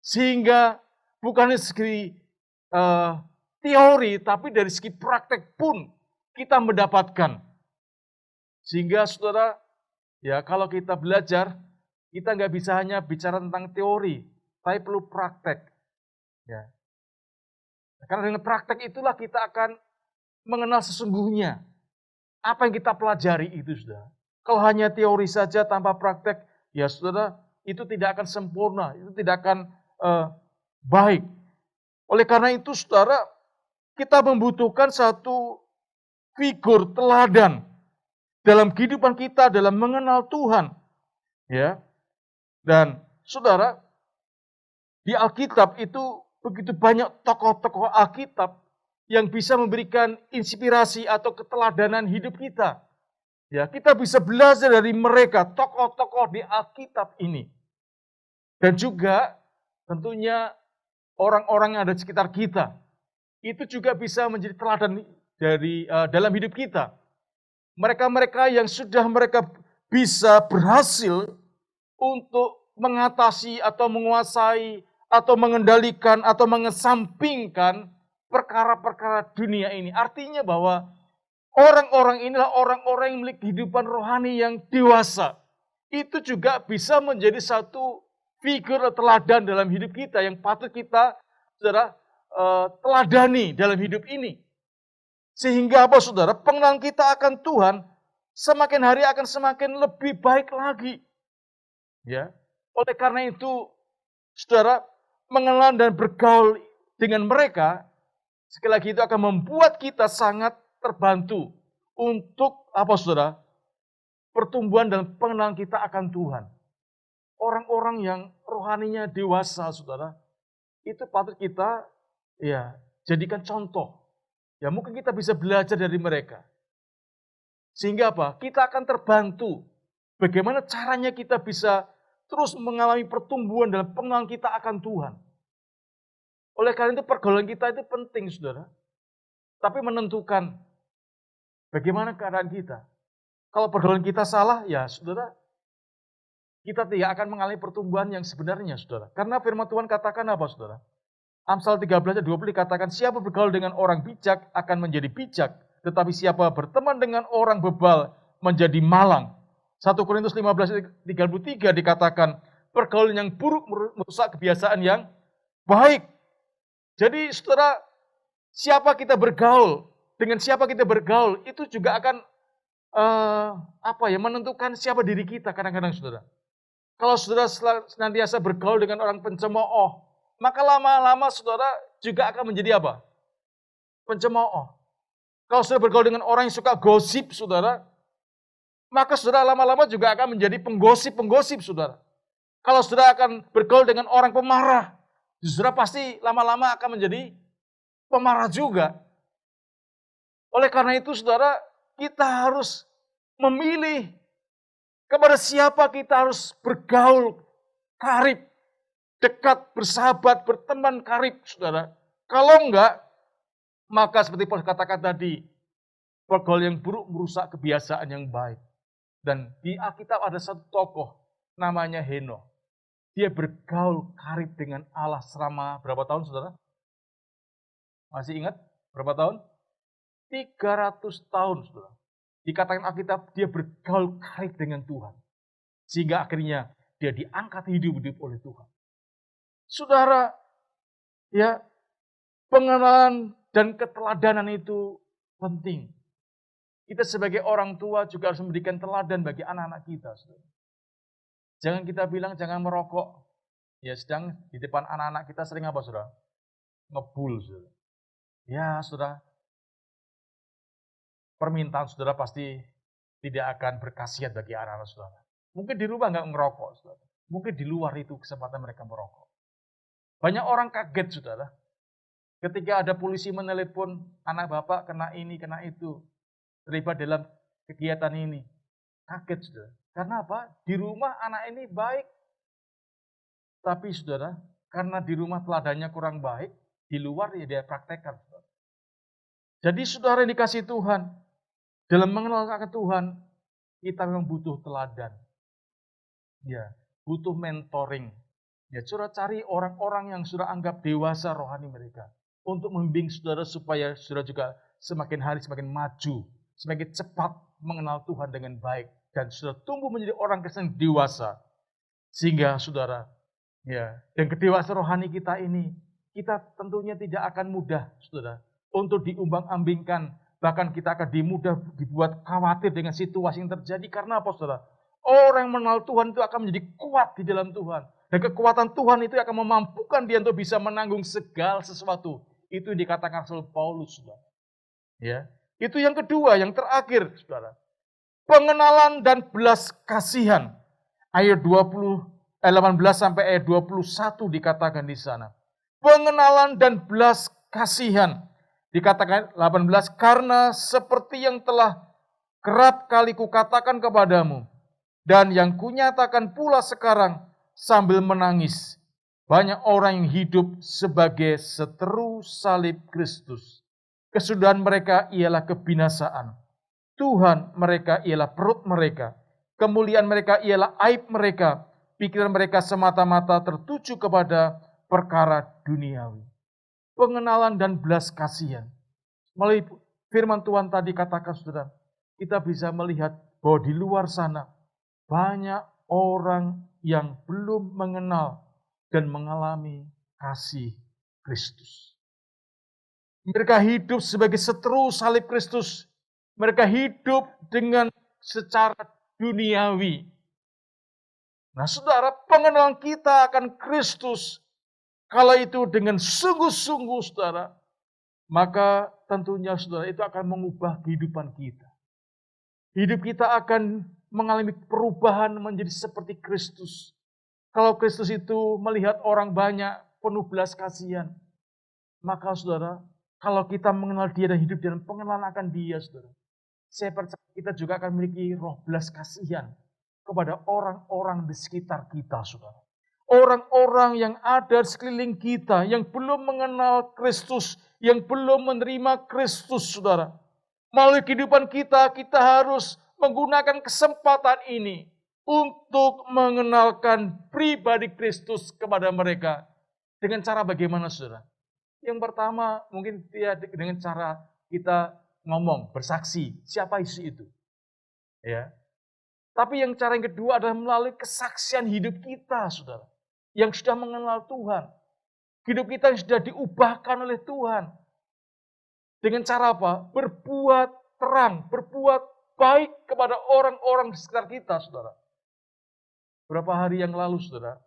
Sehingga bukan dari segi teori, tapi dari segi praktek pun kita mendapatkan. Sehingga saudara, ya kalau kita belajar, kita nggak bisa hanya bicara tentang teori, tapi perlu praktek. Ya. Karena dengan praktek itulah kita akan mengenal sesungguhnya apa yang kita pelajari itu, saudara. Kalau hanya teori saja tanpa praktek, ya saudara, itu tidak akan sempurna, itu tidak akan baik. Oleh karena itu, saudara, kita membutuhkan satu figur teladan dalam kehidupan kita, dalam mengenal Tuhan. Ya. Dan saudara, di Alkitab itu begitu banyak tokoh-tokoh Alkitab yang bisa memberikan inspirasi atau keteladanan hidup kita. Ya, kita bisa belajar dari mereka, tokoh-tokoh di Alkitab ini. Dan juga tentunya orang-orang yang ada di sekitar kita. Itu juga bisa menjadi teladan dari dalam hidup kita. Mereka-mereka yang sudah mereka bisa berhasil untuk mengatasi atau menguasai atau mengendalikan atau mengesampingkan perkara-perkara dunia ini. Artinya bahwa orang-orang inilah orang-orang yang memiliki kehidupan rohani yang dewasa. Itu juga bisa menjadi satu figur teladan dalam hidup kita yang patut kita saudara teladani dalam hidup ini. Sehingga apa saudara? Pengenalan kita akan Tuhan semakin hari akan semakin lebih baik lagi. Ya. Oleh karena itu, saudara, mengenal dan bergaul dengan mereka, sekali lagi itu akan membuat kita sangat terbantu untuk apa saudara? Pertumbuhan dan pengenalan kita akan Tuhan. orang-orang yang rohaninya dewasa, saudara, itu patut kita jadikan contoh. Ya mungkin kita bisa belajar dari mereka. Sehingga apa? Kita akan terbantu. Bagaimana caranya kita bisa terus mengalami pertumbuhan dalam pengenalan kita akan Tuhan. Oleh karena itu pergaulan kita itu penting, saudara. Tapi menentukan bagaimana keadaan kita. Kalau pergaulan kita salah, ya saudara, kita tidak akan mengalami pertumbuhan yang sebenarnya, saudara. Karena firman Tuhan katakan apa, saudara? Amsal 13 ayat 20 dikatakan, siapa bergaul dengan orang bijak akan menjadi bijak, tetapi siapa berteman dengan orang bebal menjadi malang. 1 Korintus 15 ayat 33 dikatakan, pergaulan yang buruk merusak kebiasaan yang baik. Jadi saudara, siapa kita bergaul, dengan siapa kita bergaul, itu juga akan menentukan siapa diri kita kadang-kadang, saudara. Kalau saudara senantiasa bergaul dengan orang pencemooh, maka lama-lama saudara juga akan menjadi apa? Pencemooh. Kalau saudara bergaul dengan orang yang suka gosip, saudara, maka saudara lama-lama juga akan menjadi penggosip-penggosip, saudara. Kalau saudara akan bergaul dengan orang pemarah, saudara pasti lama-lama akan menjadi pemarah juga. Oleh karena itu, saudara, kita harus memilih kepada siapa kita harus bergaul karib, dekat, bersahabat, berteman karib, saudara. Kalau enggak, maka seperti Paulus katakan tadi, pergaul yang buruk merusak kebiasaan yang baik. Dan di Alkitab ada satu tokoh, namanya Henokh. Dia bergaul karib dengan Allah selama berapa tahun, saudara? Masih ingat berapa tahun? 300 tahun, saudara. Dikatakan Alkitab, dia bergaul karib dengan Tuhan. Sehingga akhirnya dia diangkat hidup-hidup oleh Tuhan. Saudara, ya, pengenalan dan keteladanan itu penting. Kita sebagai orang tua juga harus memberikan teladan bagi anak-anak kita, saudara. Jangan kita bilang jangan merokok. Ya, sedang di depan anak-anak kita sering apa, saudara? Ngebul, saudara. Ya, saudara. Permintaan saudara pasti tidak akan berkhasiat bagi anak-anak saudara. Mungkin di rumah nggak ngerokok, saudara. Mungkin di luar itu kesempatan mereka merokok. Banyak orang kaget, saudara. Ketika ada polisi menelepon anak bapak kena ini, kena itu. Terlibat dalam kegiatan ini. Kaget, saudara. Karena apa? Di rumah anak ini baik. Tapi, saudara, karena di rumah teladannya kurang baik, di luar ya dia praktekkan, saudara. Jadi, saudara yang dikasih Tuhan, dalam mengenal akan Tuhan, kita memang butuh teladan. Ya, butuh mentoring. Ya, saudara cari orang-orang yang sudah anggap dewasa rohani mereka. Untuk membimbing saudara supaya saudara juga semakin hari semakin maju. Semakin cepat mengenal Tuhan dengan baik. Dan saudara tumbuh menjadi orang Kristen dewasa. Sehingga saudara, ya, dan kedewasaan rohani kita ini, kita tentunya tidak akan mudah, saudara, untuk diumbang-ambingkan. Bahkan kita akan dibuat khawatir dengan situasi yang terjadi. Karena apa, saudara? Orang yang mengenal Tuhan itu akan menjadi kuat di dalam Tuhan. Dan kekuatan Tuhan itu akan memampukan dia untuk bisa menanggung segala sesuatu. Itu yang dikatakan Rasul Paulus, saudara. Ya. Itu yang kedua, yang terakhir, saudara. Pengenalan dan belas kasihan. Ayat 18 sampai ayat 21 dikatakan di sana. Pengenalan dan belas kasihan. Dikatakan 18, karena seperti yang telah kerap kali kukatakan kepadamu, dan yang kunyatakan pula sekarang sambil menangis. Banyak orang yang hidup sebagai seteru salib Kristus. Kesudahan mereka ialah kebinasaan. Tuhan mereka ialah perut mereka. Kemuliaan mereka ialah aib mereka. Pikiran mereka semata-mata tertuju kepada perkara duniawi. Pengenalan dan belas kasihan. Melalui firman Tuhan tadi katakan, saudara, kita bisa melihat bahwa di luar sana banyak orang yang belum mengenal dan mengalami kasih Kristus. Mereka hidup sebagai seteru salib Kristus. Mereka hidup dengan secara duniawi. Nah, saudara, pengenalan kita akan Kristus, kalau itu dengan sungguh-sungguh, saudara, maka tentunya, saudara, itu akan mengubah kehidupan kita. Hidup kita akan mengalami perubahan menjadi seperti Kristus. Kalau Kristus itu melihat orang banyak penuh belas kasihan, maka saudara, kalau kita mengenal dia dan hidup dalam pengenalan akan dia, saudara, saya percaya kita juga akan memiliki roh belas kasihan kepada orang-orang di sekitar kita, saudara. Orang-orang yang ada di sekeliling kita, yang belum mengenal Kristus, yang belum menerima Kristus, saudara. Melalui kehidupan kita, kita harus menggunakan kesempatan ini untuk mengenalkan pribadi Kristus kepada mereka. Dengan cara bagaimana, saudara? Yang pertama, mungkin dengan cara kita ngomong, bersaksi, siapa isi itu. Ya. Tapi cara yang kedua adalah melalui kesaksian hidup kita, saudara. Yang sudah mengenal Tuhan. Hidup kita yang sudah diubahkan oleh Tuhan. Dengan cara apa? Berbuat terang, berbuat baik kepada orang-orang di sekitar kita, saudara. Beberapa hari yang lalu, saudara,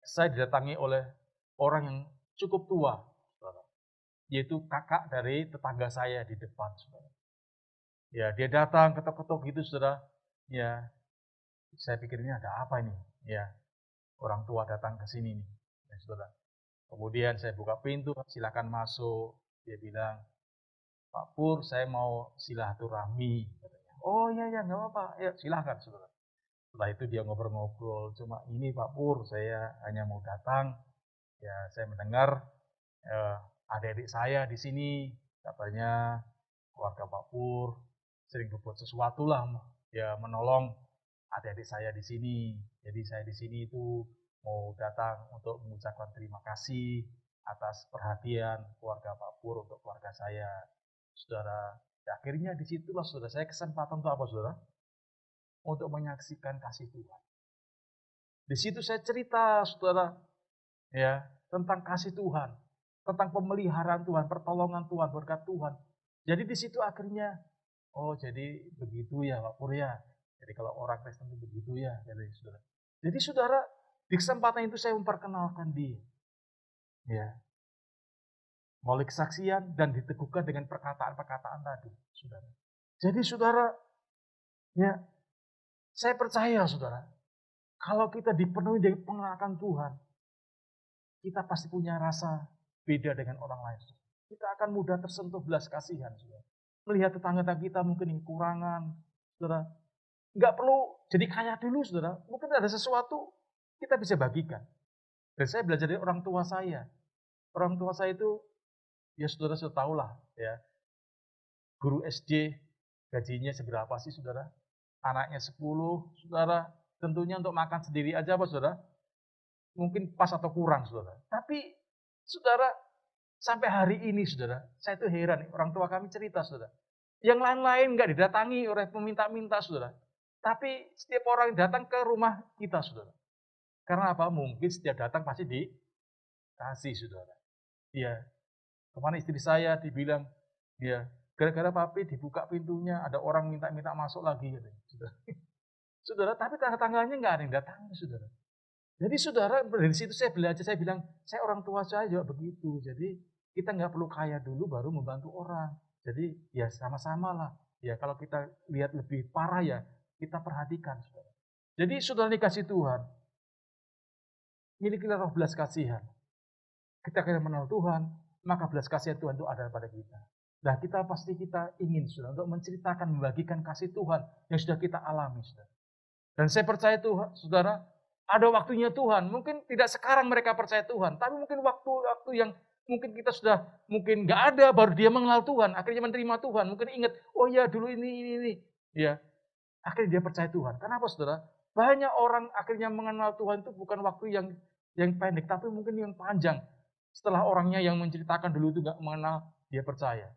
saya didatangi oleh orang yang cukup tua, saudara. Yaitu kakak dari tetangga saya di depan, saudara. Ya, dia datang ketok-ketok gitu, saudara. Ya, saya pikir ini ada apa ini? Ya, orang tua datang ke sini nih, ya, saudara. Kemudian saya buka pintu, silakan masuk. Dia bilang, Pak Pur, saya mau silaturahmi. Oh iya, nggak apa-apa. Ya, silakan, saudara. Setelah itu dia ngobrol-ngobrol. Cuma ini Pak Pur, saya hanya mau datang. Ya, saya mendengar adik-adik saya di sini. Katanya keluarga Pak Pur sering berbuat sesuatu lah. Ya, menolong adik-adik saya di sini. Jadi saya di sini itu mau datang untuk mengucapkan terima kasih atas perhatian keluarga Pak Pur untuk keluarga saya. Saudara, akhirnya disitulah saudara, saya kesempatan untuk apa, saudara? Untuk menyaksikan kasih Tuhan. Di situ saya cerita, saudara, ya, tentang kasih Tuhan, tentang pemeliharaan Tuhan, pertolongan Tuhan, berkat Tuhan. Jadi di situ akhirnya, oh jadi begitu ya Pak Pur ya. Jadi kalau orang Kristen itu begitu ya, saudara. Jadi saudara, di kesempatan itu saya memperkenalkan dia. Ya. Melalui kesaksian dan diteguhkan dengan perkataan-perkataan tadi, saudara. Jadi saudara, ya, saya percaya saudara, kalau kita dipenuhi dengan pengenalan Tuhan, kita pasti punya rasa beda dengan orang lain. Kita akan mudah tersentuh belas kasihan, saudara. Melihat tetangga kita mungkin kekurangan, saudara. Nggak perlu jadi kaya dulu, saudara. Mungkin ada sesuatu kita bisa bagikan. Dan saya belajar dari orang tua saya. Orang tua saya itu, ya saudara sudah tahu lah, ya. Guru SD, gajinya seberapa sih, saudara? Anaknya 10, saudara. Tentunya untuk makan sendiri aja, apa, saudara? Mungkin pas atau kurang, saudara. Tapi, saudara, sampai hari ini, saudara, saya itu heran, orang tua kami cerita, saudara. Yang lain-lain nggak didatangi oleh peminta-minta, saudara. Tapi setiap orang yang datang ke rumah kita, saudara. Karena apa? Mungkin setiap datang pasti dikasih, saudara. Ya, kemana istri saya dibilang, ya, gara-gara papi dibuka pintunya, ada orang minta-minta masuk lagi, gitu, saudara. Saudara, tapi tangga-tangganya nggak ada yang datangi, saudara. Jadi saudara, dari situ saya belajar, saya bilang, saya orang tua saya juga begitu. Jadi kita nggak perlu kaya dulu baru membantu orang. Jadi ya sama-sama lah. Ya kalau kita lihat lebih parah ya, kita perhatikan, saudara. Jadi saudara dikasih Tuhan, milikilah roh belas kasihan. Kita akan mengenal Tuhan, maka belas kasihan Tuhan itu ada pada kita. Nah kita ingin, saudara, untuk menceritakan, membagikan kasih Tuhan yang sudah kita alami, saudara. Dan saya percaya Tuhan, saudara, ada waktunya Tuhan. Mungkin tidak sekarang mereka percaya Tuhan, tapi mungkin waktu yang mungkin kita sudah mungkin nggak ada, baru dia mengenal Tuhan, akhirnya menerima Tuhan. Mungkin ingat, oh ya dulu ini. Ya, akhirnya dia percaya Tuhan. Kenapa, saudara? Banyak orang akhirnya mengenal Tuhan itu bukan waktu yang pendek, tapi mungkin yang panjang. Setelah orangnya yang menceritakan dulu itu nggak mengenal, dia percaya,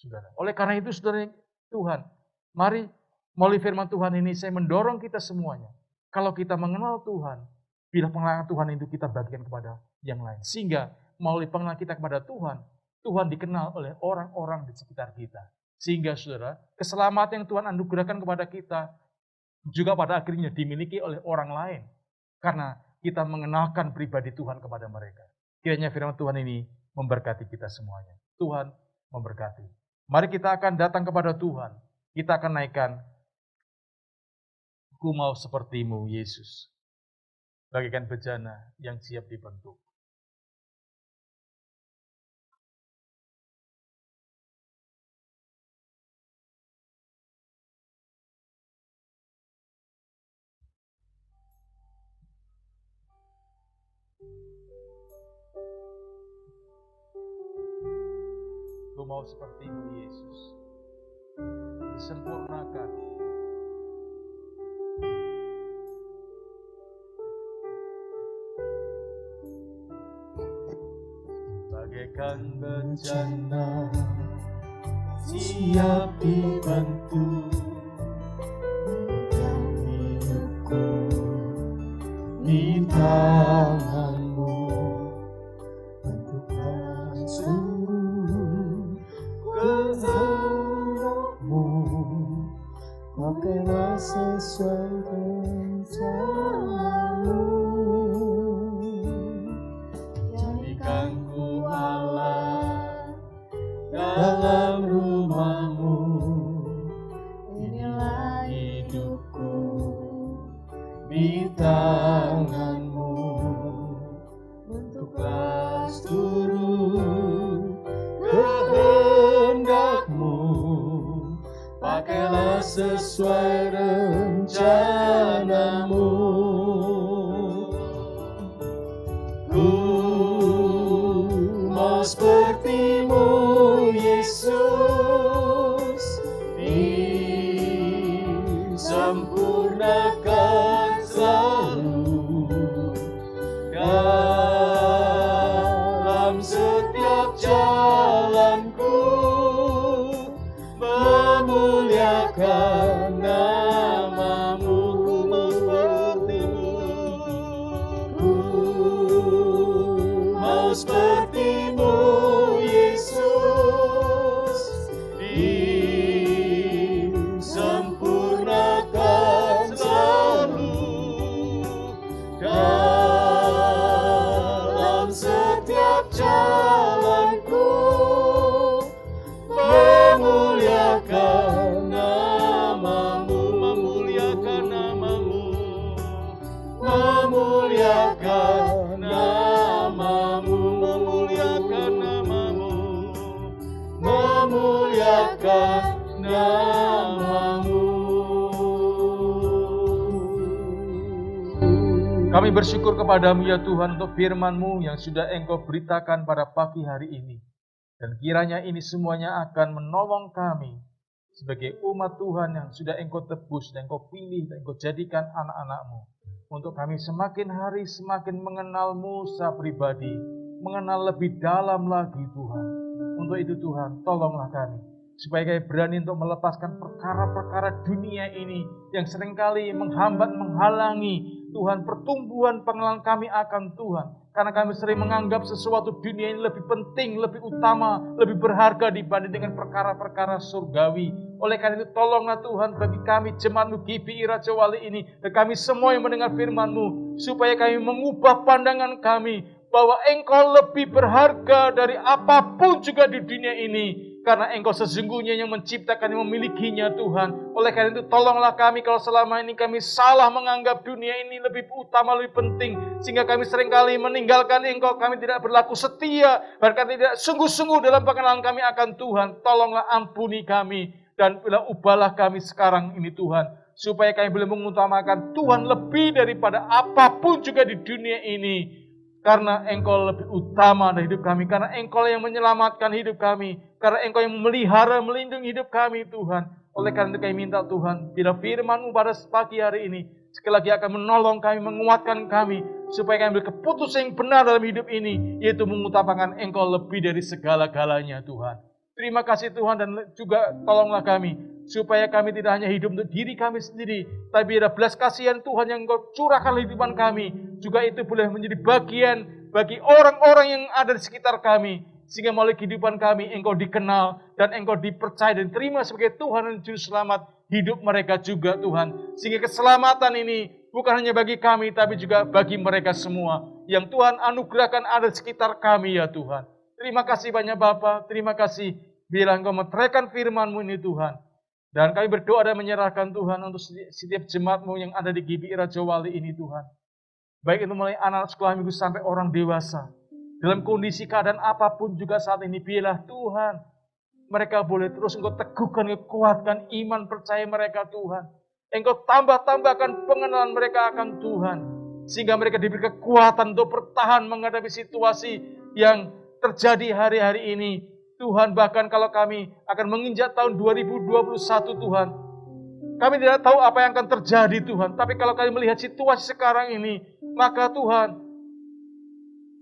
saudara. Oleh karena itu, saudara, Tuhan, mari melalui firman Tuhan ini saya mendorong kita semuanya. Kalau kita mengenal Tuhan, bila pengenalan Tuhan itu kita bagikan kepada yang lain. Sehingga melalui pengenalan kita kepada Tuhan, Tuhan dikenal oleh orang-orang di sekitar kita. Sehingga saudara, keselamatan yang Tuhan anugerahkan kepada kita, juga pada akhirnya dimiliki oleh orang lain. Karena kita mengenalkan pribadi Tuhan kepada mereka. Kiranya firman Tuhan ini memberkati kita semuanya. Tuhan memberkati. Mari kita akan datang kepada Tuhan. Kita akan naikkan, Ku mau sepertimu, Yesus. bagaikan bejana yang siap dibentuk. Ku mau seperti-Mu, Yesus, disempurnakan. Bagaikan bencana siap dibantu dalam hidupku di tangan-Mu, bentuklah seluruh kehendak-Mu, pakailah sesuai rencana-Mu. Jadikanku Allah dalam rumah-Mu, inilah hidupku di tangan-Mu, bentuklah seluruh kehendak-Mu, pakailah sesuai rencana-Mu. Ku mau seperti-Mu, Yesus, disempurnakan selalu dalam setiap jalanku, memuliakan nama-Mu. Ku mau seperti-Mu, Yesus, disempurnakan selalu dalam setiap jalanku, memuliakan nama-Mu, memuliakan nama-Mu, memuliakan nama-Mu, memuliakan nama-Mu, memuliakan nama-Mu. Kami bersyukur kepadamu ya Tuhan untuk firman-Mu yang sudah Engkau beritakan pada pagi hari ini. Dan kiranya ini semuanya akan menolong kami sebagai umat Tuhan yang sudah Engkau tebus dan Engkau pilih dan Engkau jadikan anak-anak-Mu. Untuk kami semakin hari semakin mengenal-Mu secara pribadi, mengenal lebih dalam lagi Tuhan. Untuk itu Tuhan, tolonglah kami, supaya kami berani untuk melepaskan perkara-perkara dunia ini yang seringkali menghambat, menghalangi Tuhan pertumbuhan pengenalan kami akan Tuhan. Karena kami sering menganggap sesuatu dunia ini lebih penting, lebih utama, lebih berharga dibanding dengan perkara-perkara surgawi. Oleh karena itu tolonglah Tuhan bagi kami jemaat-Mu GBI Raja Wali ini, dan kami semua yang mendengar firman-Mu, supaya kami mengubah pandangan kami bahwa Engkau lebih berharga dari apapun juga di dunia ini. Karena Engkau sesungguhnya yang menciptakan, yang memilikinya Tuhan. Oleh karena itu tolonglah kami kalau selama ini kami salah menganggap dunia ini lebih utama, lebih penting. Sehingga kami seringkali meninggalkan Engkau, kami tidak berlaku setia, bahkan tidak sungguh-sungguh dalam pengenalan kami akan Tuhan. Tolonglah ampuni kami dan ubahlah kami sekarang ini Tuhan. Supaya kami boleh mengutamakan Tuhan lebih daripada apapun juga di dunia ini. Karena Engkau lebih utama dari hidup kami. Karena Engkau yang menyelamatkan hidup kami. Karena Engkau yang memelihara, melindungi hidup kami Tuhan. Oleh karena itu kami minta Tuhan, bila firman-Mu pada pagi hari ini sekali lagi akan menolong kami, menguatkan kami, supaya kami berkeputusan yang benar dalam hidup ini, yaitu mengutamakan Engkau lebih dari segala-galanya Tuhan. Terima kasih Tuhan, dan juga tolonglah kami, supaya kami tidak hanya hidup untuk diri kami sendiri, tapi ada belas kasihan Tuhan yang Engkau curahkan di kehidupan kami, juga itu boleh menjadi bagian bagi orang-orang yang ada di sekitar kami, sehingga melalui kehidupan kami Engkau dikenal, dan Engkau dipercaya dan terima sebagai Tuhan dan Juru Selamat hidup mereka juga Tuhan. Sehingga keselamatan ini bukan hanya bagi kami, tapi juga bagi mereka semua, yang Tuhan anugerahkan ada di sekitar kami ya Tuhan. Terima kasih banyak Bapa, terima kasih bila Engkau meteraikan firman-Mu ini Tuhan. Dan kami berdoa dan menyerahkan Tuhan untuk setiap jemaat-Mu yang ada di GBI Raja Wali ini Tuhan. Baik itu mulai anak sekolah minggu sampai orang dewasa. Dalam kondisi keadaan apapun juga saat ini, biarlah Tuhan, mereka boleh terus Engkau teguhkan, Engkau kuatkan iman percaya mereka Tuhan. Engkau tambahkan pengenalan mereka akan Tuhan. Sehingga mereka diberi kekuatan untuk bertahan menghadapi situasi yang terjadi hari-hari ini. Tuhan, bahkan kalau kami akan menginjak tahun 2021 Tuhan, kami tidak tahu apa yang akan terjadi Tuhan. Tapi kalau kami melihat situasi sekarang ini, maka Tuhan,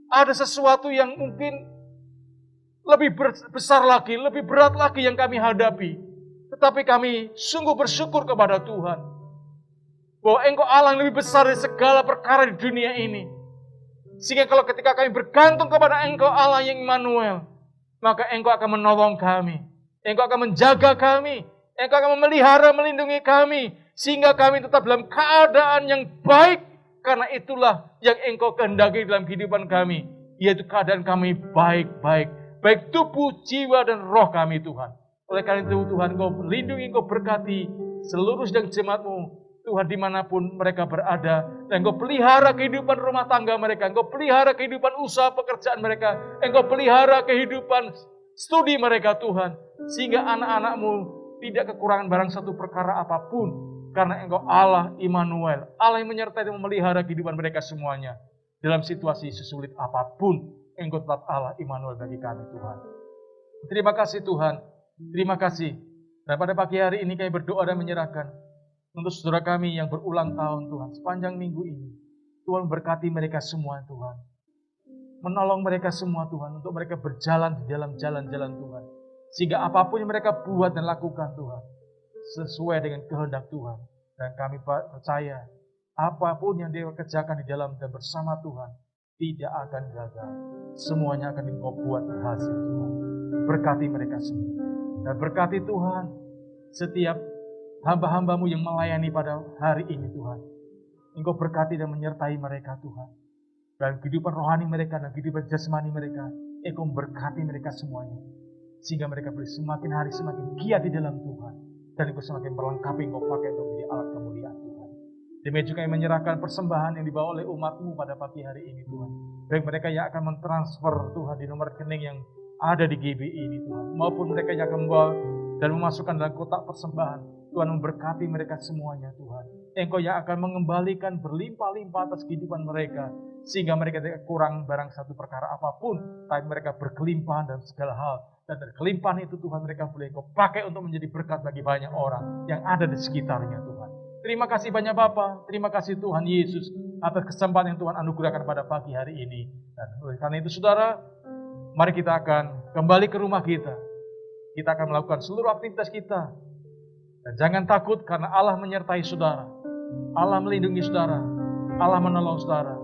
ada sesuatu yang mungkin lebih besar lagi, lebih berat lagi yang kami hadapi. Tetapi kami sungguh bersyukur kepada Tuhan, bahwa Engkau Allah yang lebih besar dari segala perkara di dunia ini. Sehingga kalau ketika kami bergantung kepada Engkau Allah yang Immanuel, maka Engkau akan menolong kami. Engkau akan menjaga kami. Engkau akan memelihara, melindungi kami. Sehingga kami tetap dalam keadaan yang baik. Karena itulah yang Engkau kehendaki dalam kehidupan kami. Yaitu keadaan kami baik-baik. Baik tubuh, jiwa, dan roh kami Tuhan. Oleh karena itu Tuhan, Engkau melindungi, Engkau berkati seluruh sedang jemaat-Mu. Tuhan dimanapun mereka berada. Dan Engkau pelihara kehidupan rumah tangga mereka. Engkau pelihara kehidupan usaha pekerjaan mereka. Engkau pelihara kehidupan studi mereka Tuhan. Sehingga anak-anak-Mu tidak kekurangan barang satu perkara apapun. Karena Engkau Allah Immanuel. Allah yang menyertai dan memelihara kehidupan mereka semuanya. Dalam situasi sesulit apapun. Engkau tetap Allah Immanuel bagi kami Tuhan. Terima kasih Tuhan. Terima kasih. Dan pada pagi hari ini kami berdoa dan menyerahkan. Untuk saudara kami yang berulang tahun Tuhan. Sepanjang minggu ini. Tuhan berkati mereka semua Tuhan. Menolong mereka semua Tuhan. Untuk mereka berjalan di dalam jalan-jalan Tuhan. Sehingga apapun yang mereka buat dan lakukan Tuhan. Sesuai dengan kehendak Tuhan. Dan kami percaya apapun yang dia kerjakan di dalam dan bersama Tuhan tidak akan gagal. Semuanya akan Engkau buat berhasil Tuhan. Berkati mereka semua. Dan berkati Tuhan setiap hamba-hamba-Mu yang melayani pada hari ini Tuhan. Engkau berkati dan menyertai mereka Tuhan. Dan kehidupan rohani mereka dan kehidupan jasmani mereka. Engkau berkati mereka semuanya. Sehingga mereka boleh semakin hari semakin giat di dalam Tuhan. Dan Engkau semakin melengkapi, Engkau pakai untuk menjadi alat kemuliaan Tuhan. Demikian juga yang menyerahkan persembahan yang dibawa oleh umat-Mu pada pagi hari ini Tuhan. Baik mereka yang akan mentransfer Tuhan di nomor rekening yang ada di GBI ini Tuhan. Maupun mereka yang akan membawa dan memasukkan dalam kotak persembahan. Tuhan memberkati mereka semuanya Tuhan. Engkau yang akan mengembalikan berlimpah-limpah atas kehidupan mereka. Sehingga mereka tidak kurang barang satu perkara apapun. Tapi mereka berkelimpahan dalam segala hal. Dan dari kelimpahan itu Tuhan mereka boleh Engkau pakai untuk menjadi berkat bagi banyak orang yang ada di sekitarnya Tuhan. Terima kasih banyak Bapa, terima kasih Tuhan Yesus atas kesempatan yang Tuhan anugerahkan pada pagi hari ini. Dan oleh karena itu saudara, mari kita akan kembali ke rumah kita. Kita akan melakukan seluruh aktivitas kita. Dan jangan takut karena Allah menyertai saudara. Allah melindungi saudara. Allah menolong saudara.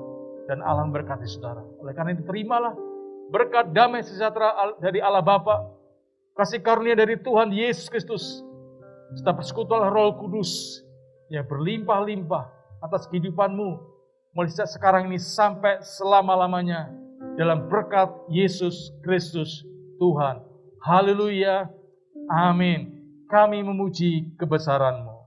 Dan Allah memberkati saudara. Oleh karena itu terimalah berkat damai sejahtera dari Allah Bapa, kasih karunia dari Tuhan Yesus Kristus, serta persekutuan Roh Kudus yang berlimpah-limpah atas kehidupanmu mulai sejak sekarang ini sampai selama-lamanya dalam berkat Yesus Kristus Tuhan. Haleluya. Amin. Kami memuji kebesaran-Mu.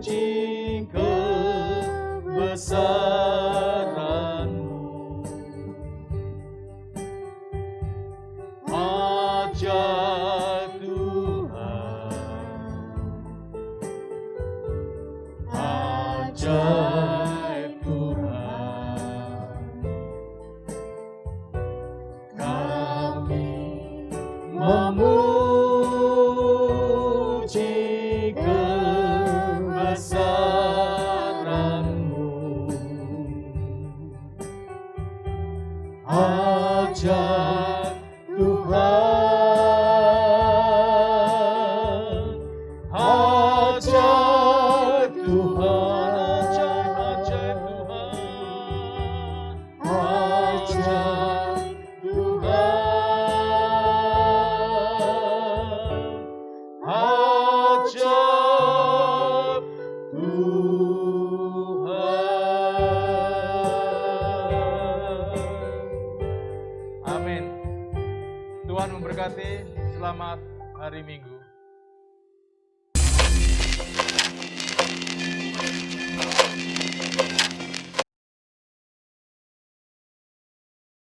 Memuji kebesaran-Mu, ajaib Tuhan, ajaib Tuhan, kami memuji kebesaran-Mu, ajaib Tuhan, ajaib Tuhan, ajaib Tuhan, ajaib Tuhan, Tuhan memberkati. Selamat hari Minggu.